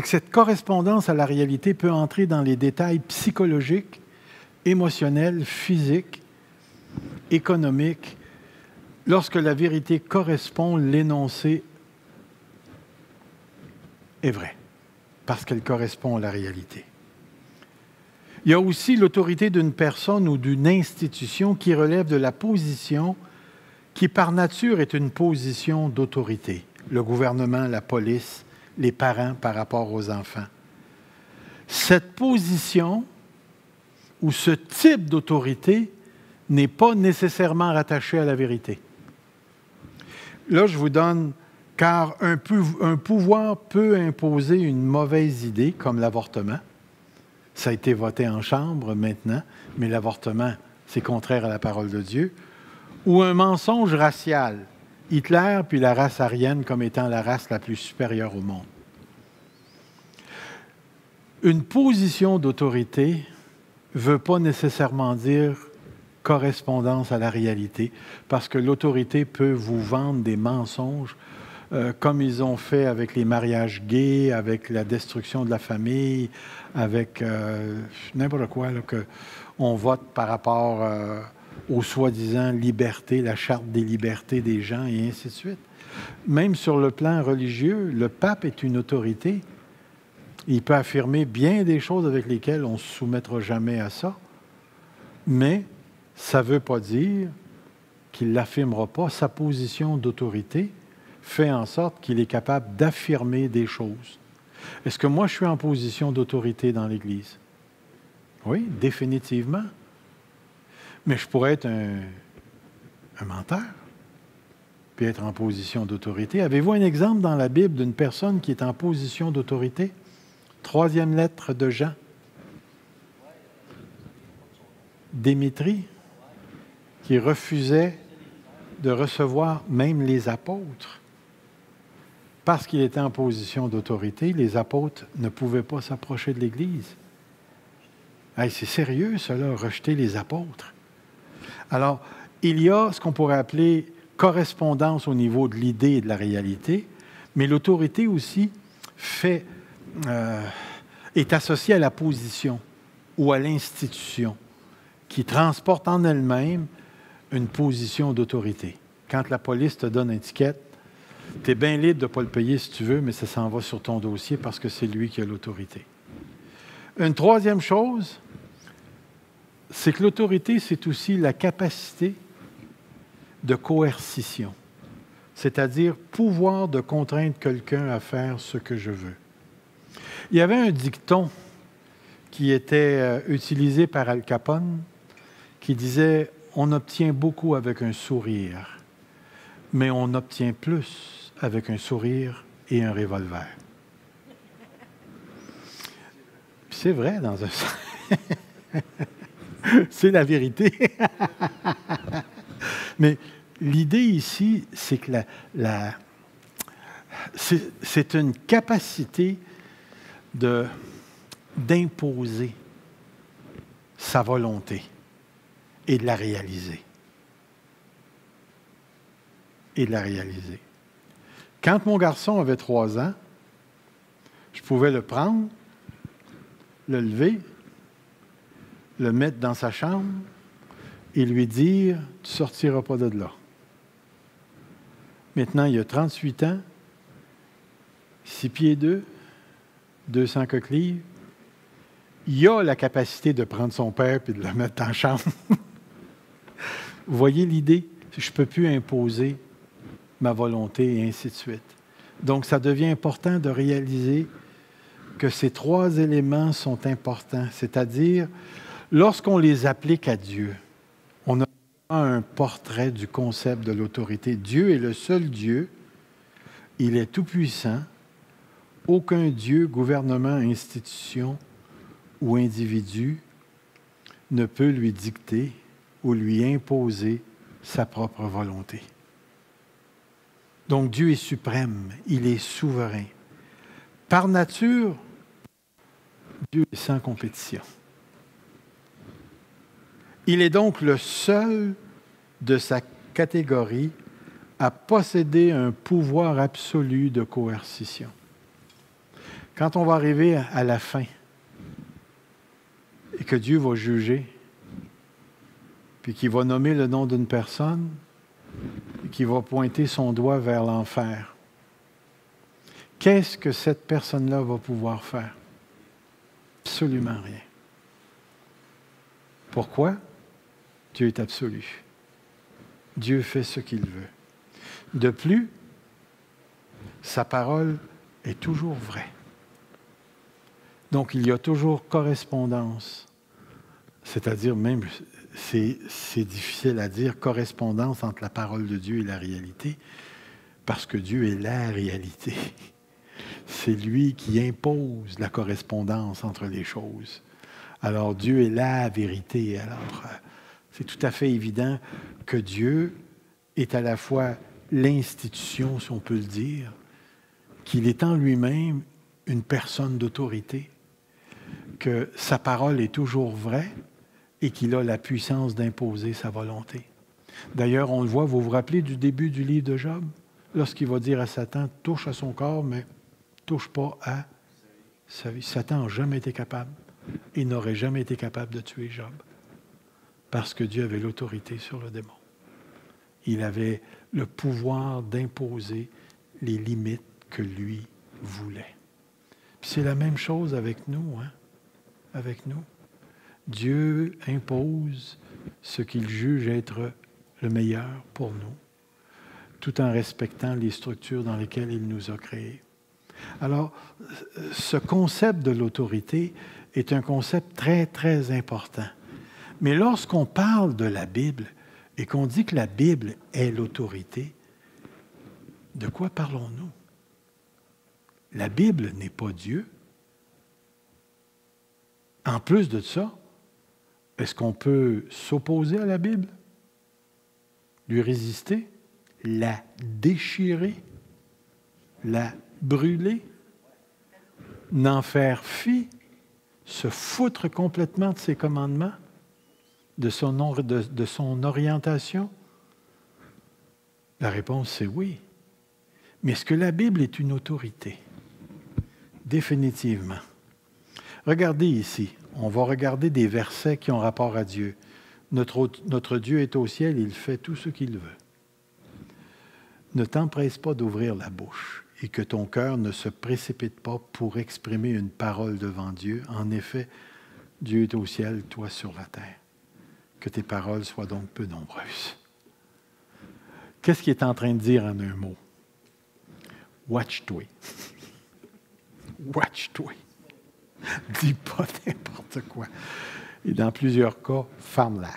que cette correspondance à la réalité peut entrer dans les détails psychologiques, émotionnels, physiques, économiques. Lorsque la vérité correspond, l'énoncé est vrai, parce qu'elle correspond à la réalité. Il y a aussi l'autorité d'une personne ou d'une institution qui relève de la position qui, par nature, est une position d'autorité. Le gouvernement, la police, les parents par rapport aux enfants. Cette position ou ce type d'autorité n'est pas nécessairement rattaché à la vérité. Là, je vous donne, car un pouvoir peut imposer une mauvaise idée, comme l'avortement. Ça a été voté en chambre maintenant, mais l'avortement, c'est contraire à la parole de Dieu. Ou un mensonge racial. Hitler puis la race aryenne comme étant la race la plus supérieure au monde. Une position d'autorité ne veut pas nécessairement dire correspondance à la réalité, parce que l'autorité peut vous vendre des mensonges, comme ils ont fait avec les mariages gays, avec la destruction de la famille, avec n'importe quoi, là, qu'on vote par rapport aux soi-disant libertés, la charte des libertés des gens, et ainsi de suite. Même sur le plan religieux, le pape est une autorité. Il peut affirmer bien des choses avec lesquelles on ne se soumettra jamais à ça, mais ça ne veut pas dire qu'il ne l'affirmera pas. Sa position d'autorité fait en sorte qu'il est capable d'affirmer des choses. Est-ce que moi, je suis en position d'autorité dans l'Église? Oui, définitivement. Mais je pourrais être un menteur, puis être en position d'autorité. Avez-vous un exemple dans la Bible d'une personne qui est en position d'autorité? 3e lettre de Jean. Démétrie, qui refusait de recevoir même les apôtres. Parce qu'il était en position d'autorité, les apôtres ne pouvaient pas s'approcher de l'Église. Hey, c'est sérieux, cela, rejeter les apôtres. Alors, il y a ce qu'on pourrait appeler correspondance au niveau de l'idée et de la réalité, mais l'autorité aussi est associée à la position ou à l'institution qui transporte en elle-même une position d'autorité. Quand la police te donne un ticket, tu es bien libre de ne pas le payer si tu veux, mais ça s'en va sur ton dossier parce que c'est lui qui a l'autorité. Une troisième chose, c'est que l'autorité, c'est aussi la capacité de coercition, c'est-à-dire pouvoir de contraindre quelqu'un à faire ce que je veux. Il y avait un dicton qui était utilisé par Al Capone qui disait « On obtient beaucoup avec un sourire, mais on obtient plus avec un sourire et un revolver. » C'est vrai dans un sens. C'est la vérité. Mais l'idée ici, c'est que c'est une capacité d'imposer sa volonté et de la réaliser. Quand mon garçon avait 3 ans, je pouvais le prendre, le lever, le mettre dans sa chambre et lui dire « Tu ne sortiras pas de là ». Maintenant, il a 38 ans, 6 pieds 2, 200 coquilles. Il a la capacité de prendre son père et de le mettre dans la chambre. Vous voyez l'idée? Je ne peux plus imposer ma volonté et ainsi de suite. Donc, ça devient important de réaliser que ces 3 éléments sont importants, c'est-à-dire, lorsqu'on les applique à Dieu, on a un portrait du concept de l'autorité. Dieu est le seul Dieu, il est tout-puissant, aucun Dieu, gouvernement, institution ou individu ne peut lui dicter ou lui imposer sa propre volonté. Donc Dieu est suprême, il est souverain. Par nature, Dieu est sans compétition. Il est donc le seul de sa catégorie à posséder un pouvoir absolu de coercition. Quand on va arriver à la fin et que Dieu va juger, puis qu'il va nommer le nom d'une personne, et qu'il va pointer son doigt vers l'enfer, qu'est-ce que cette personne-là va pouvoir faire? Absolument rien. Pourquoi? Dieu est absolu. Dieu fait ce qu'il veut. De plus, sa parole est toujours vraie. Donc, il y a toujours correspondance. C'est-à-dire, même, c'est difficile à dire, correspondance entre la parole de Dieu et la réalité, parce que Dieu est la réalité. C'est lui qui impose la correspondance entre les choses. Alors, Dieu est la vérité. Alors, c'est tout à fait évident que Dieu est à la fois l'institution, si on peut le dire, qu'il est en lui-même une personne d'autorité, que sa parole est toujours vraie et qu'il a la puissance d'imposer sa volonté. D'ailleurs, on le voit, vous vous rappelez du début du livre de Job? Lorsqu'il va dire à Satan, touche à son corps, mais touche pas à sa vie. Satan n'a jamais été capable et n'aurait jamais été capable de tuer Job parce que Dieu avait l'autorité sur le démon. Il avait le pouvoir d'imposer les limites que lui voulait. Puis c'est la même chose avec nous, hein? Avec nous. Dieu impose ce qu'il juge être le meilleur pour nous, tout en respectant les structures dans lesquelles il nous a créés. Alors, ce concept de l'autorité est un concept très, très important. Mais lorsqu'on parle de la Bible et qu'on dit que la Bible est l'autorité, de quoi parlons-nous? La Bible n'est pas Dieu. En plus de ça, est-ce qu'on peut s'opposer à la Bible? Lui résister? La déchirer? La brûler? N'en faire fi? Se foutre complètement de ses commandements? De son orientation? La réponse, c'est oui. Mais est-ce que la Bible est une autorité? Définitivement. Regardez ici. On va regarder des versets qui ont rapport à Dieu. Notre Dieu est au ciel, il fait tout ce qu'il veut. Ne t'empresse pas d'ouvrir la bouche et que ton cœur ne se précipite pas pour exprimer une parole devant Dieu. En effet, Dieu est au ciel, toi sur la terre. Que tes paroles soient donc peu nombreuses. Qu'est-ce qu'il est en train de dire en un mot? Watch-toi. Watch-toi. Dis pas n'importe quoi. Et dans plusieurs cas, ferme-la.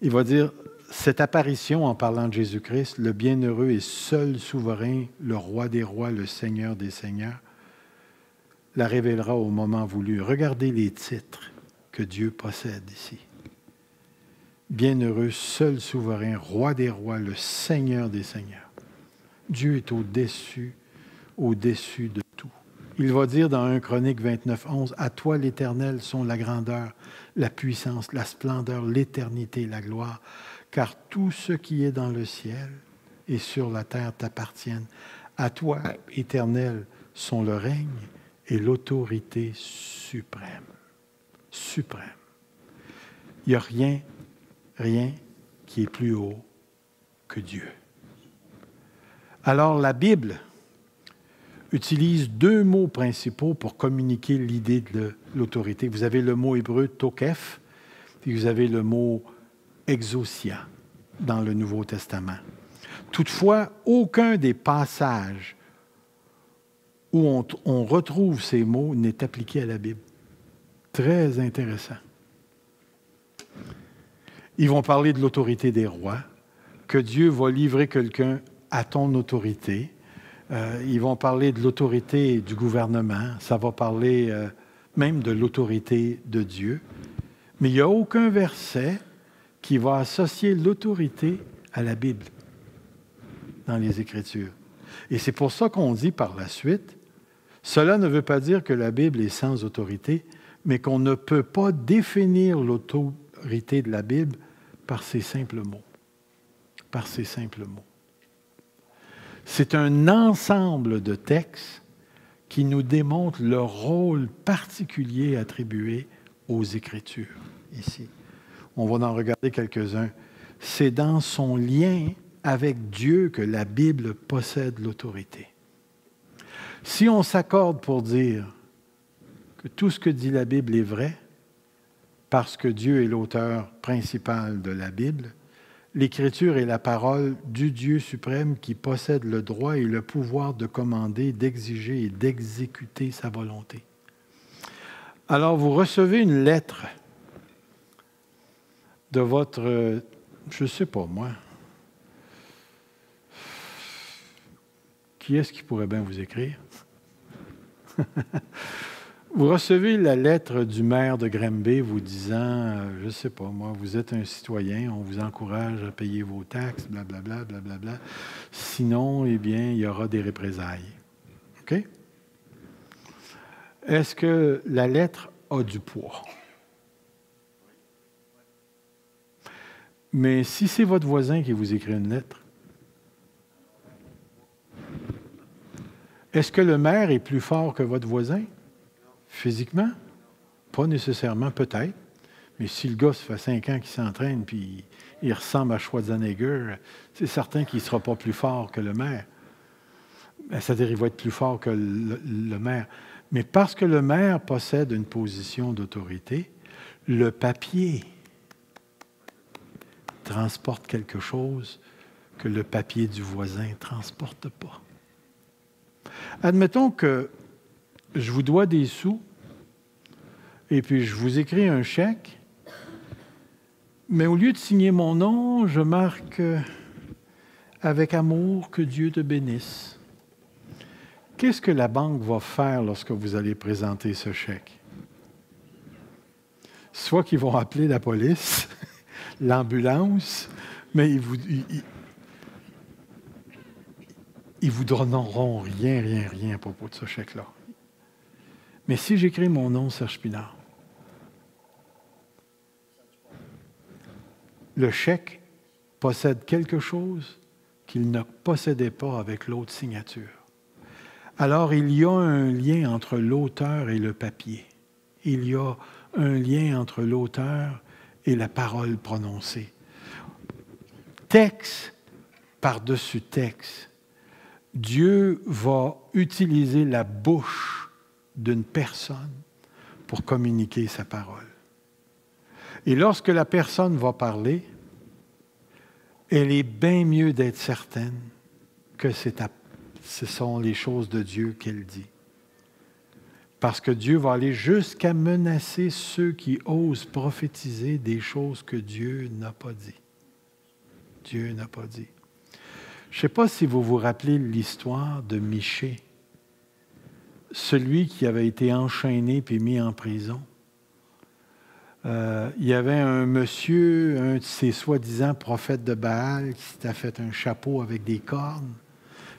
Il va dire, cette apparition en parlant de Jésus-Christ, le bienheureux et seul souverain, le roi des rois, le Seigneur des seigneurs, la révélera au moment voulu. Regardez les titres que Dieu possède ici. Bienheureux, seul souverain, roi des rois, le Seigneur des seigneurs. Dieu est au-dessus de tout. Il va dire dans 1 Chronique 29, 11, « À toi, l'Éternel, sont la grandeur, la puissance, la splendeur, l'éternité, la gloire, car tout ce qui est dans le ciel et sur la terre t'appartiennent. À toi, Éternel, sont le règne et l'autorité suprême. » Suprême. Il n'y a rien qui est plus haut que Dieu. Alors, la Bible utilise deux mots principaux pour communiquer l'idée de l'autorité. Vous avez le mot hébreu tokef, puis vous avez le mot exousia dans le Nouveau Testament. Toutefois, aucun des passages où on retrouve ces mots n'est appliqué à la Bible. Très intéressant. Ils vont parler de l'autorité des rois, que Dieu va livrer quelqu'un à ton autorité. Ils vont parler de l'autorité du gouvernement. Ça va parler même de l'autorité de Dieu. Mais il n'y a aucun verset qui va associer l'autorité à la Bible dans les Écritures. Et c'est pour ça qu'on dit par la suite, cela ne veut pas dire que la Bible est sans autorité, mais qu'on ne peut pas définir l'autorité de la Bible par ces simples mots. Par ces simples mots. C'est un ensemble de textes qui nous démontrent le rôle particulier attribué aux Écritures, ici. On va en regarder quelques-uns. C'est dans son lien avec Dieu que la Bible possède l'autorité. Si on s'accorde pour dire que tout ce que dit la Bible est vrai, parce que Dieu est l'auteur principal de la Bible, l'Écriture est la parole du Dieu suprême qui possède le droit et le pouvoir de commander, d'exiger et d'exécuter sa volonté. Alors, vous recevez une lettre de votre, je ne sais pas moi, qui est-ce qui pourrait bien vous écrire? Vous recevez la lettre du maire de Granby vous disant, je ne sais pas moi, vous êtes un citoyen, on vous encourage à payer vos taxes, blablabla, blablabla. Sinon, eh bien, il y aura des représailles. OK? Est-ce que la lettre a du poids? Mais si c'est votre voisin qui vous écrit une lettre, est-ce que le maire est plus fort que votre voisin? Physiquement? Pas nécessairement, peut-être. Mais si le gars, ça fait 5 ans qu'il s'entraîne puis il ressemble à Schwarzenegger, c'est certain qu'il ne sera pas plus fort que le maire. C'est-à-dire qu'il va être plus fort que le maire. Mais parce que le maire possède une position d'autorité, le papier transporte quelque chose que le papier du voisin ne transporte pas. Admettons que je vous dois des sous et puis je vous écris un chèque, mais au lieu de signer mon nom, je marque avec amour que Dieu te bénisse. Qu'est-ce que la banque va faire lorsque vous allez présenter ce chèque? Soit qu'ils vont appeler la police, l'ambulance, mais ils vous donneront rien à propos de ce chèque-là. Mais si j'écris mon nom, Serge Pinard, le chèque possède quelque chose qu'il ne possédait pas avec l'autre signature. Alors, il y a un lien entre l'auteur et le papier. Il y a un lien entre l'auteur et la parole prononcée. Texte par-dessus texte, Dieu va utiliser la bouche d'une personne pour communiquer sa parole. Et lorsque la personne va parler, elle est bien mieux d'être certaine que ce sont les choses de Dieu qu'elle dit. Parce que Dieu va aller jusqu'à menacer ceux qui osent prophétiser des choses que Dieu n'a pas dit. Dieu n'a pas dit. Je ne sais pas si vous vous rappelez l'histoire de Michée, celui qui avait été enchaîné puis mis en prison. Il y avait un monsieur, un de ces soi-disant prophètes de Baal, qui s'était fait un chapeau avec des cornes,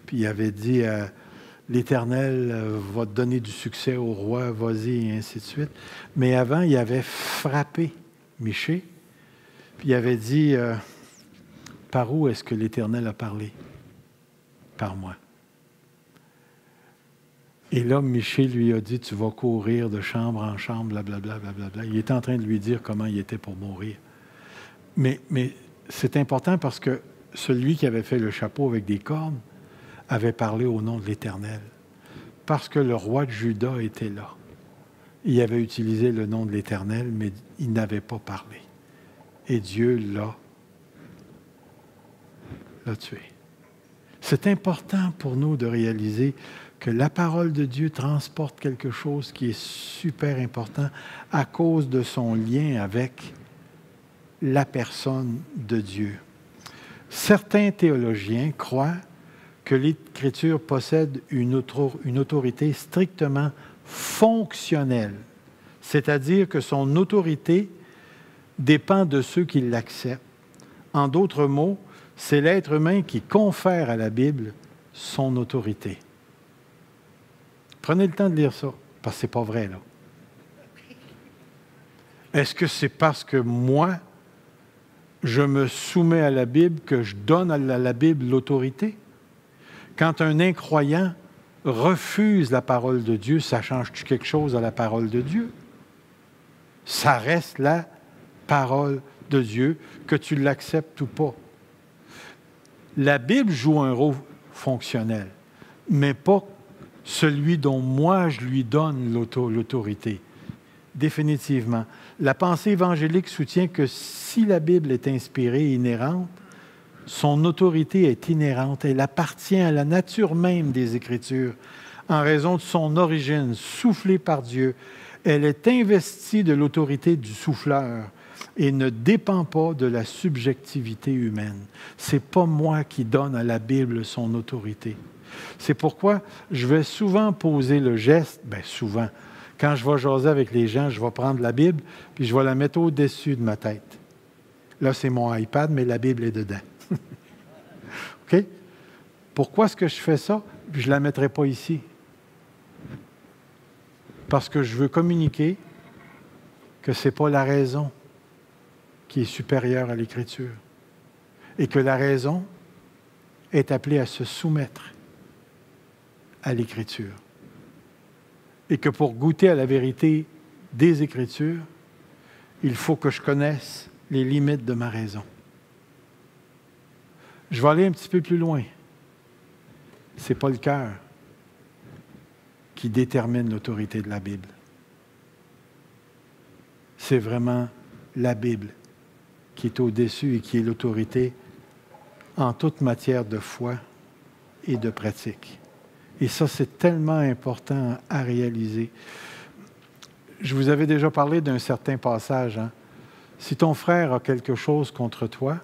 puis il avait dit l'Éternel va te donner du succès au roi, vas-y, et ainsi de suite. Mais avant, il avait frappé Michée, puis il avait dit par où est-ce que l'Éternel a parlé? Par moi. Et là, Michée lui a dit, tu vas courir de chambre en chambre, blablabla, blablabla. Il était en train de lui dire comment il était pour mourir. Mais c'est important parce que celui qui avait fait le chapeau avec des cornes avait parlé au nom de l'Éternel. Parce que le roi de Juda était là. Il avait utilisé le nom de l'Éternel, mais il n'avait pas parlé. Et Dieu l'a tué. C'est important pour nous de réaliser que la parole de Dieu transporte quelque chose qui est super important à cause de son lien avec la personne de Dieu. Certains théologiens croient que l'Écriture possède une autorité strictement fonctionnelle, c'est-à-dire que son autorité dépend de ceux qui l'acceptent. En d'autres mots, c'est l'être humain qui confère à la Bible son autorité. Prenez le temps de lire ça, parce que ce n'est pas vrai, là. Est-ce que c'est parce que moi, je me soumets à la Bible que je donne à la Bible l'autorité? Quand un incroyant refuse la parole de Dieu, ça change-tu quelque chose à la parole de Dieu? Ça reste la parole de Dieu, que tu l'acceptes ou pas. La Bible joue un rôle fonctionnel, mais pas celui dont moi je lui donne l'autorité. Définitivement. La pensée évangélique soutient que si la Bible est inspirée et inhérente, son autorité est inhérente. Elle appartient à la nature même des Écritures. En raison de son origine, soufflée par Dieu, elle est investie de l'autorité du souffleur et ne dépend pas de la subjectivité humaine. Ce n'est pas moi qui donne à la Bible son autorité. C'est pourquoi je vais souvent poser le geste, souvent, quand je vais jaser avec les gens, je vais prendre la Bible puis je vais la mettre au-dessus de ma tête. Là, c'est mon iPad, mais la Bible est dedans. OK? Pourquoi est-ce que je fais ça? Puis je ne la mettrai pas ici. Parce que je veux communiquer que ce n'est pas la raison qui est supérieure à l'Écriture et que la raison est appelée à se soumettre à l'Écriture. Et que pour goûter à la vérité des Écritures, il faut que je connaisse les limites de ma raison. Je vais aller un petit peu plus loin. Ce n'est pas le cœur qui détermine l'autorité de la Bible. C'est vraiment la Bible qui est au-dessus et qui est l'autorité en toute matière de foi et de pratique. Et ça, c'est tellement important à réaliser. Je vous avais déjà parlé d'un certain passage. Hein? Si ton frère a quelque chose contre toi,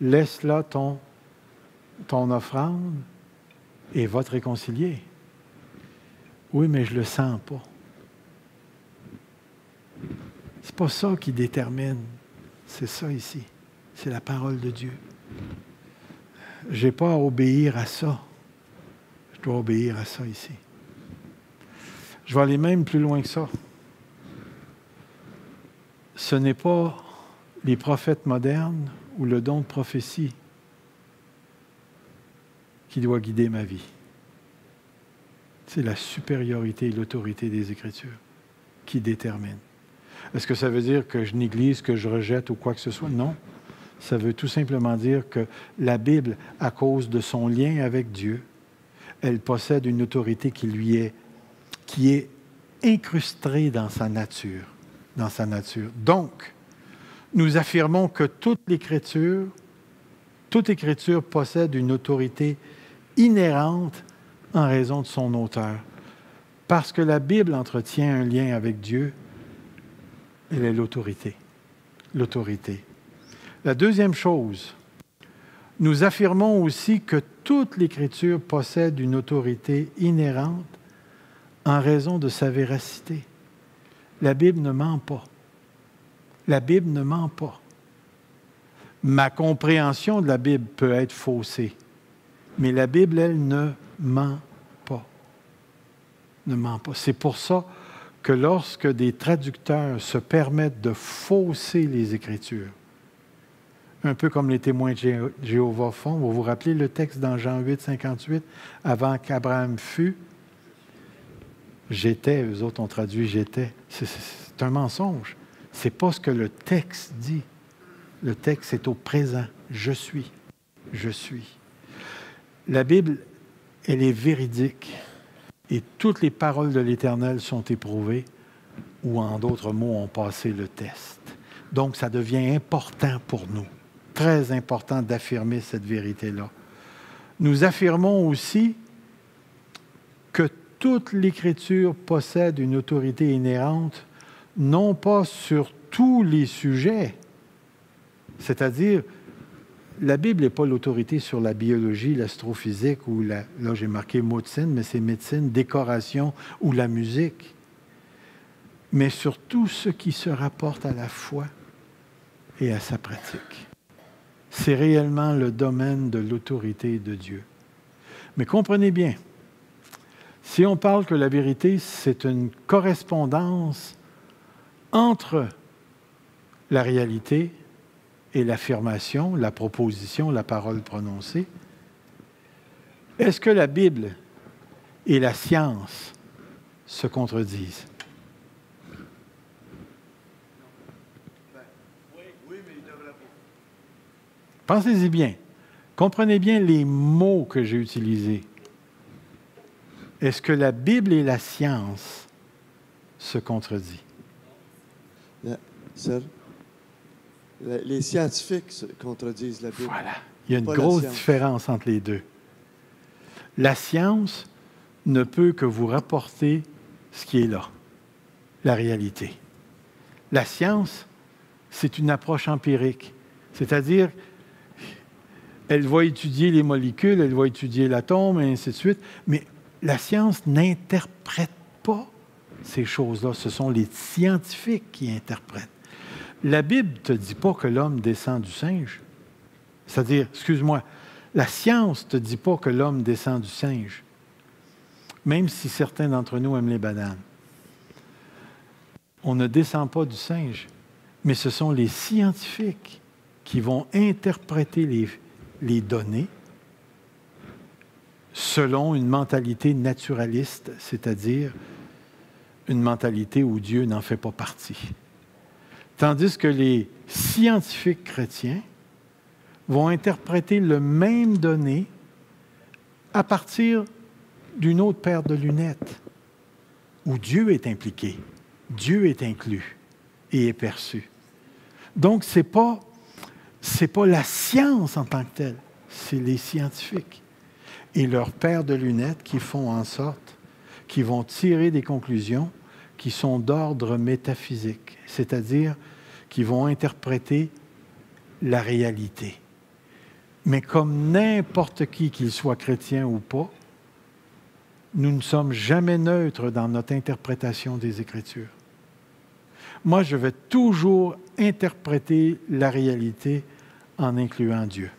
laisse là ton offrande et va te réconcilier. Oui, mais je ne le sens pas. C'est pas ça qui détermine. C'est ça ici. C'est la parole de Dieu. Je n'ai pas à obéir à ça. Je dois obéir à ça ici. Je vais aller même plus loin que ça. Ce n'est pas les prophètes modernes ou le don de prophétie qui doit guider ma vie. C'est la supériorité et l'autorité des Écritures qui déterminent. Est-ce que ça veut dire que je néglige, que je rejette ou quoi que ce soit? Non. Ça veut tout simplement dire que la Bible, à cause de son lien avec Dieu, elle possède une autorité qui est incrustée dans sa nature. Donc, nous affirmons que toute Écriture possède une autorité inhérente en raison de son auteur. Parce que la Bible entretient un lien avec Dieu, elle est l'autorité. L'autorité. La deuxième chose, nous affirmons aussi que toute l'Écriture possède une autorité inhérente en raison de sa véracité. La Bible ne ment pas. La Bible ne ment pas. Ma compréhension de la Bible peut être faussée, mais la Bible, elle, ne ment pas. Ne ment pas. C'est pour ça que lorsque des traducteurs se permettent de fausser les Écritures, un peu comme les témoins de Jéhovah font, vous vous rappelez le texte dans Jean 8, 58, « Avant qu'Abraham fût, j'étais », eux autres ont traduit « j'étais ». C'est un mensonge. Ce n'est pas ce que le texte dit. Le texte est au présent. Je suis. Je suis. La Bible, elle est véridique. Et toutes les paroles de l'Éternel sont éprouvées, ou en d'autres mots, ont passé le test. Donc, ça devient important pour nous, très important d'affirmer cette vérité-là. Nous affirmons aussi que toute l'Écriture possède une autorité inhérente, non pas sur tous les sujets, c'est-à-dire, la Bible n'est pas l'autorité sur la biologie, l'astrophysique ou là j'ai marqué médecine, mais c'est médecine, décoration ou la musique, mais sur tout ce qui se rapporte à la foi et à sa pratique. C'est réellement le domaine de l'autorité de Dieu. Mais comprenez bien, si on parle que la vérité, c'est une correspondance entre la réalité et l'affirmation, la proposition, la parole prononcée, est-ce que la Bible et la science se contredisent? Oui, mais ils devraient pas. Pensez-y bien. Comprenez bien les mots que j'ai utilisés. Est-ce que la Bible et la science se contredisent? Les scientifiques contredisent la Bible. Voilà. Il y a une grosse différence entre les deux. La science ne peut que vous rapporter ce qui est là, la réalité. La science, c'est une approche empirique. C'est-à-dire, elle va étudier les molécules, elle va étudier l'atome, et ainsi de suite. Mais la science n'interprète pas ces choses-là. Ce sont les scientifiques qui interprètent. La Bible ne te dit pas que l'homme descend du singe. C'est-à-dire, excuse-moi, la science ne te dit pas que l'homme descend du singe, même si certains d'entre nous aiment les bananes. On ne descend pas du singe, mais ce sont les scientifiques qui vont interpréter les données selon une mentalité naturaliste, c'est-à-dire une mentalité où Dieu n'en fait pas partie. Tandis que les scientifiques chrétiens vont interpréter le même donné à partir d'une autre paire de lunettes, où Dieu est impliqué, Dieu est inclus et est perçu. Donc, ce n'est pas la science en tant que telle, c'est les scientifiques et leur paire de lunettes qui font en sorte qu'ils vont tirer des conclusions qui sont d'ordre métaphysique, c'est-à-dire qui vont interpréter la réalité. Mais comme n'importe qui, qu'il soit chrétien ou pas, nous ne sommes jamais neutres dans notre interprétation des Écritures. Moi, je vais toujours interpréter la réalité en incluant Dieu.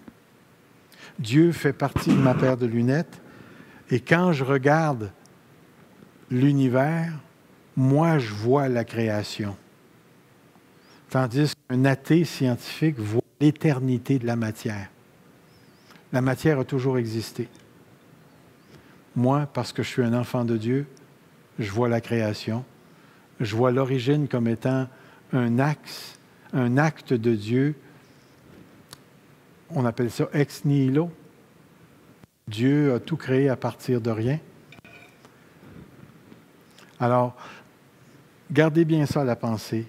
Dieu fait partie de ma paire de lunettes et quand je regarde l'univers, moi, je vois la création. Tandis qu'un athée scientifique voit l'éternité de la matière. La matière a toujours existé. Moi, parce que je suis un enfant de Dieu, je vois la création. Je vois l'origine comme étant un acte de Dieu. On appelle ça ex nihilo. Dieu a tout créé à partir de rien. Alors, gardez bien ça à la pensée.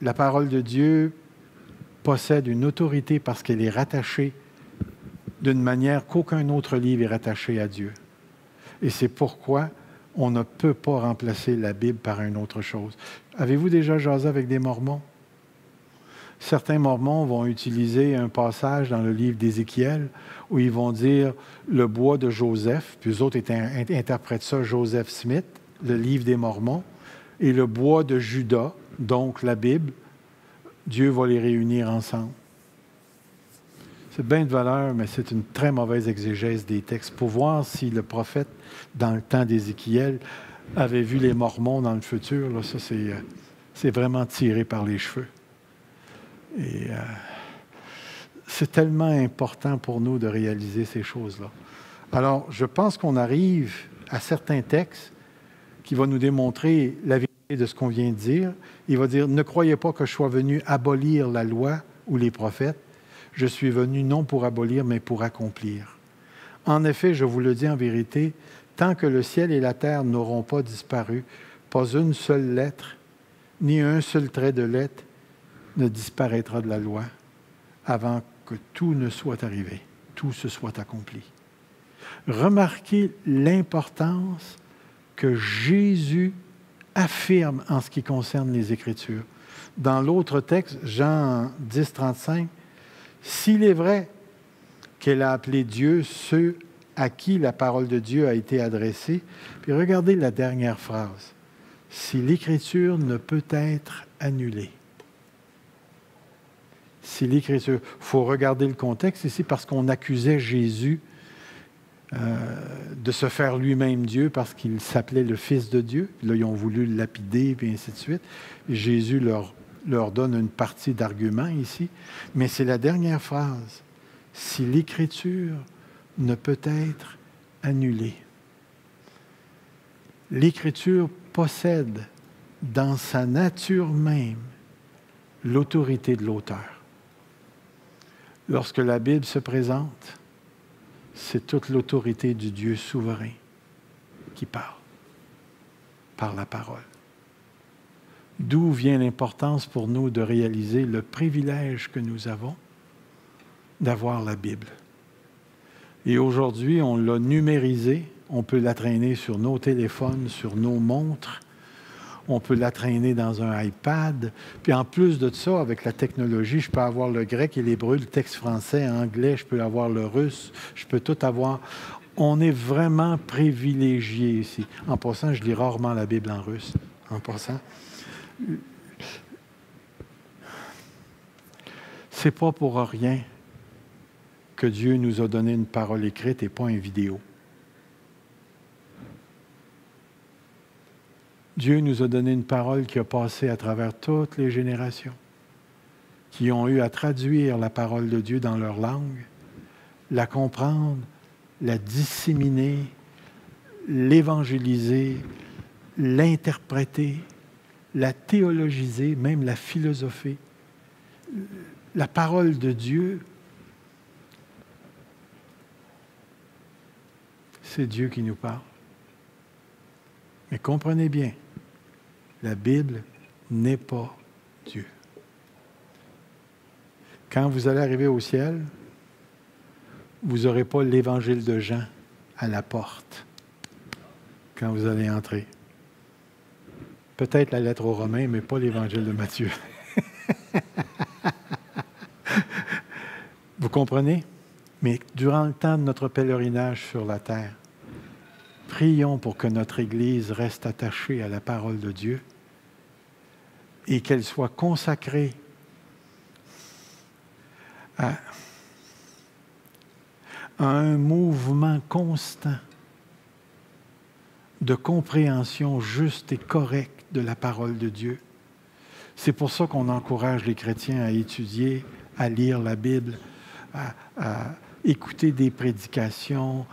La parole de Dieu possède une autorité parce qu'elle est rattachée d'une manière qu'aucun autre livre est rattaché à Dieu. Et c'est pourquoi on ne peut pas remplacer la Bible par une autre chose. Avez-vous déjà jasé avec des Mormons? Certains Mormons vont utiliser un passage dans le livre d'Ézéchiel où ils vont dire le bois de Joseph, puis eux autres interprètent ça Joseph Smith, le livre des Mormons, et le bois de Judas, donc la Bible, Dieu va les réunir ensemble. C'est bien de valeur, mais c'est une très mauvaise exégèse des textes pour voir si le prophète, dans le temps d'Ézéchiel, avait vu les Mormons dans le futur. Là, ça, c'est vraiment tiré par les cheveux. Et c'est tellement important pour nous de réaliser ces choses-là. Alors, je pense qu'on arrive à certains textes qui vont nous démontrer la vérité de ce qu'on vient de dire. Il va dire, ne croyez pas que je sois venu abolir la loi ou les prophètes. Je suis venu non pour abolir, mais pour accomplir. En effet, je vous le dis en vérité, tant que le ciel et la terre n'auront pas disparu, pas une seule lettre, ni un seul trait de lettre ne disparaîtra de la loi avant que tout ne soit arrivé, tout se soit accompli. Remarquez l'importance que Jésus affirme en ce qui concerne les Écritures. Dans l'autre texte, Jean 10, 35, « S'il est vrai qu'elle a appelé Dieu ceux à qui la parole de Dieu a été adressée, » puis regardez la dernière phrase, « Si l'Écriture ne peut être annulée. » Si l'Écriture... Il faut regarder le contexte ici parce qu'on accusait Jésus de se faire lui-même Dieu parce qu'il s'appelait le Fils de Dieu. Là, ils ont voulu le lapider, et ainsi de suite. Et Jésus leur donne une partie d'argument ici. Mais c'est la dernière phrase. Si l'Écriture ne peut être annulée. L'Écriture possède dans sa nature même l'autorité de l'auteur. Lorsque la Bible se présente, c'est toute l'autorité du Dieu souverain qui parle, par la parole. D'où vient l'importance pour nous de réaliser le privilège que nous avons d'avoir la Bible. Et aujourd'hui, on l'a numérisée, on peut la traîner sur nos téléphones, sur nos montres, on peut la traîner dans un iPad. Puis en plus de ça, avec la technologie, je peux avoir le grec et l'hébreu, le texte français, anglais, je peux avoir le russe, je peux tout avoir. On est vraiment privilégié ici. En passant, je lis rarement la Bible en russe. En passant. C'est pas pour rien que Dieu nous a donné une parole écrite et pas une vidéo. Dieu nous a donné une parole qui a passé à travers toutes les générations, qui ont eu à traduire la parole de Dieu dans leur langue, la comprendre, la disséminer, l'évangéliser, l'interpréter, la théologiser, même la philosopher. La parole de Dieu, c'est Dieu qui nous parle. Mais comprenez bien, la Bible n'est pas Dieu. Quand vous allez arriver au ciel, vous n'aurez pas l'évangile de Jean à la porte quand vous allez entrer. Peut-être la lettre aux Romains, mais pas l'évangile de Matthieu. Vous comprenez? Mais durant le temps de notre pèlerinage sur la terre, prions pour que notre Église reste attachée à la parole de Dieu et qu'elle soit consacrée à un mouvement constant de compréhension juste et correcte de la parole de Dieu. C'est pour ça qu'on encourage les chrétiens à étudier, à lire la Bible, à écouter des prédications.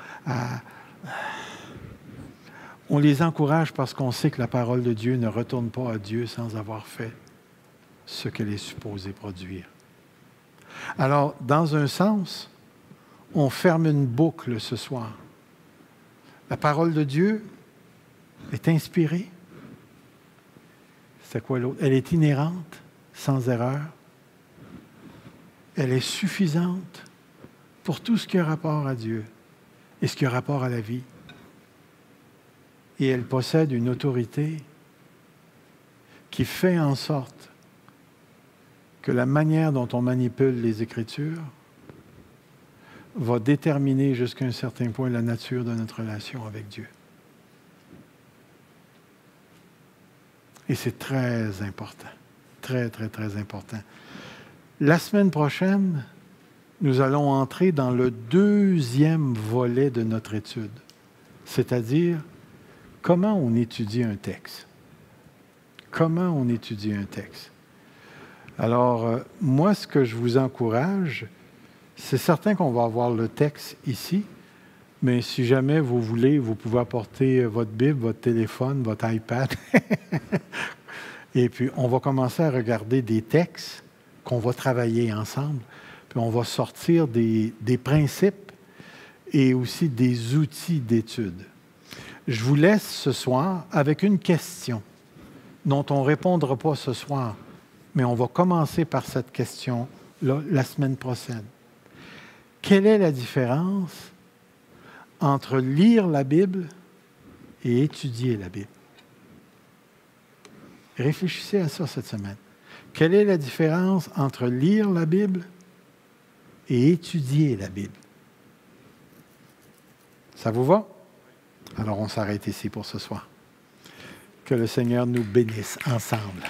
On les encourage parce qu'on sait que la parole de Dieu ne retourne pas à Dieu sans avoir fait ce qu'elle est supposée produire. Alors, dans un sens, on ferme une boucle ce soir. La parole de Dieu est inspirée. C'est quoi l'autre? Elle est inhérente, sans erreur. Elle est suffisante pour tout ce qui a rapport à Dieu et ce qui a rapport à la vie. Et elle possède une autorité qui fait en sorte que la manière dont on manipule les Écritures va déterminer jusqu'à un certain point la nature de notre relation avec Dieu. Et c'est très important. Très, très, très important. La semaine prochaine, nous allons entrer dans le deuxième volet de notre étude, c'est-à-dire comment on étudie un texte. Comment on étudie un texte. Alors, moi, ce que je vous encourage, c'est certain qu'on va avoir le texte ici, mais si jamais vous voulez, vous pouvez apporter votre Bible, votre téléphone, votre iPad. Et puis, on va commencer à regarder des textes qu'on va travailler ensemble. Puis, on va sortir des principes et aussi des outils d'étude. Je vous laisse ce soir avec une question dont on ne répondra pas ce soir, mais on va commencer par cette question-là la semaine prochaine. Quelle est la différence entre lire la Bible et étudier la Bible? Réfléchissez à ça cette semaine. Quelle est la différence entre lire la Bible et étudier la Bible? Ça vous va? Alors, on s'arrête ici pour ce soir. Que le Seigneur nous bénisse ensemble.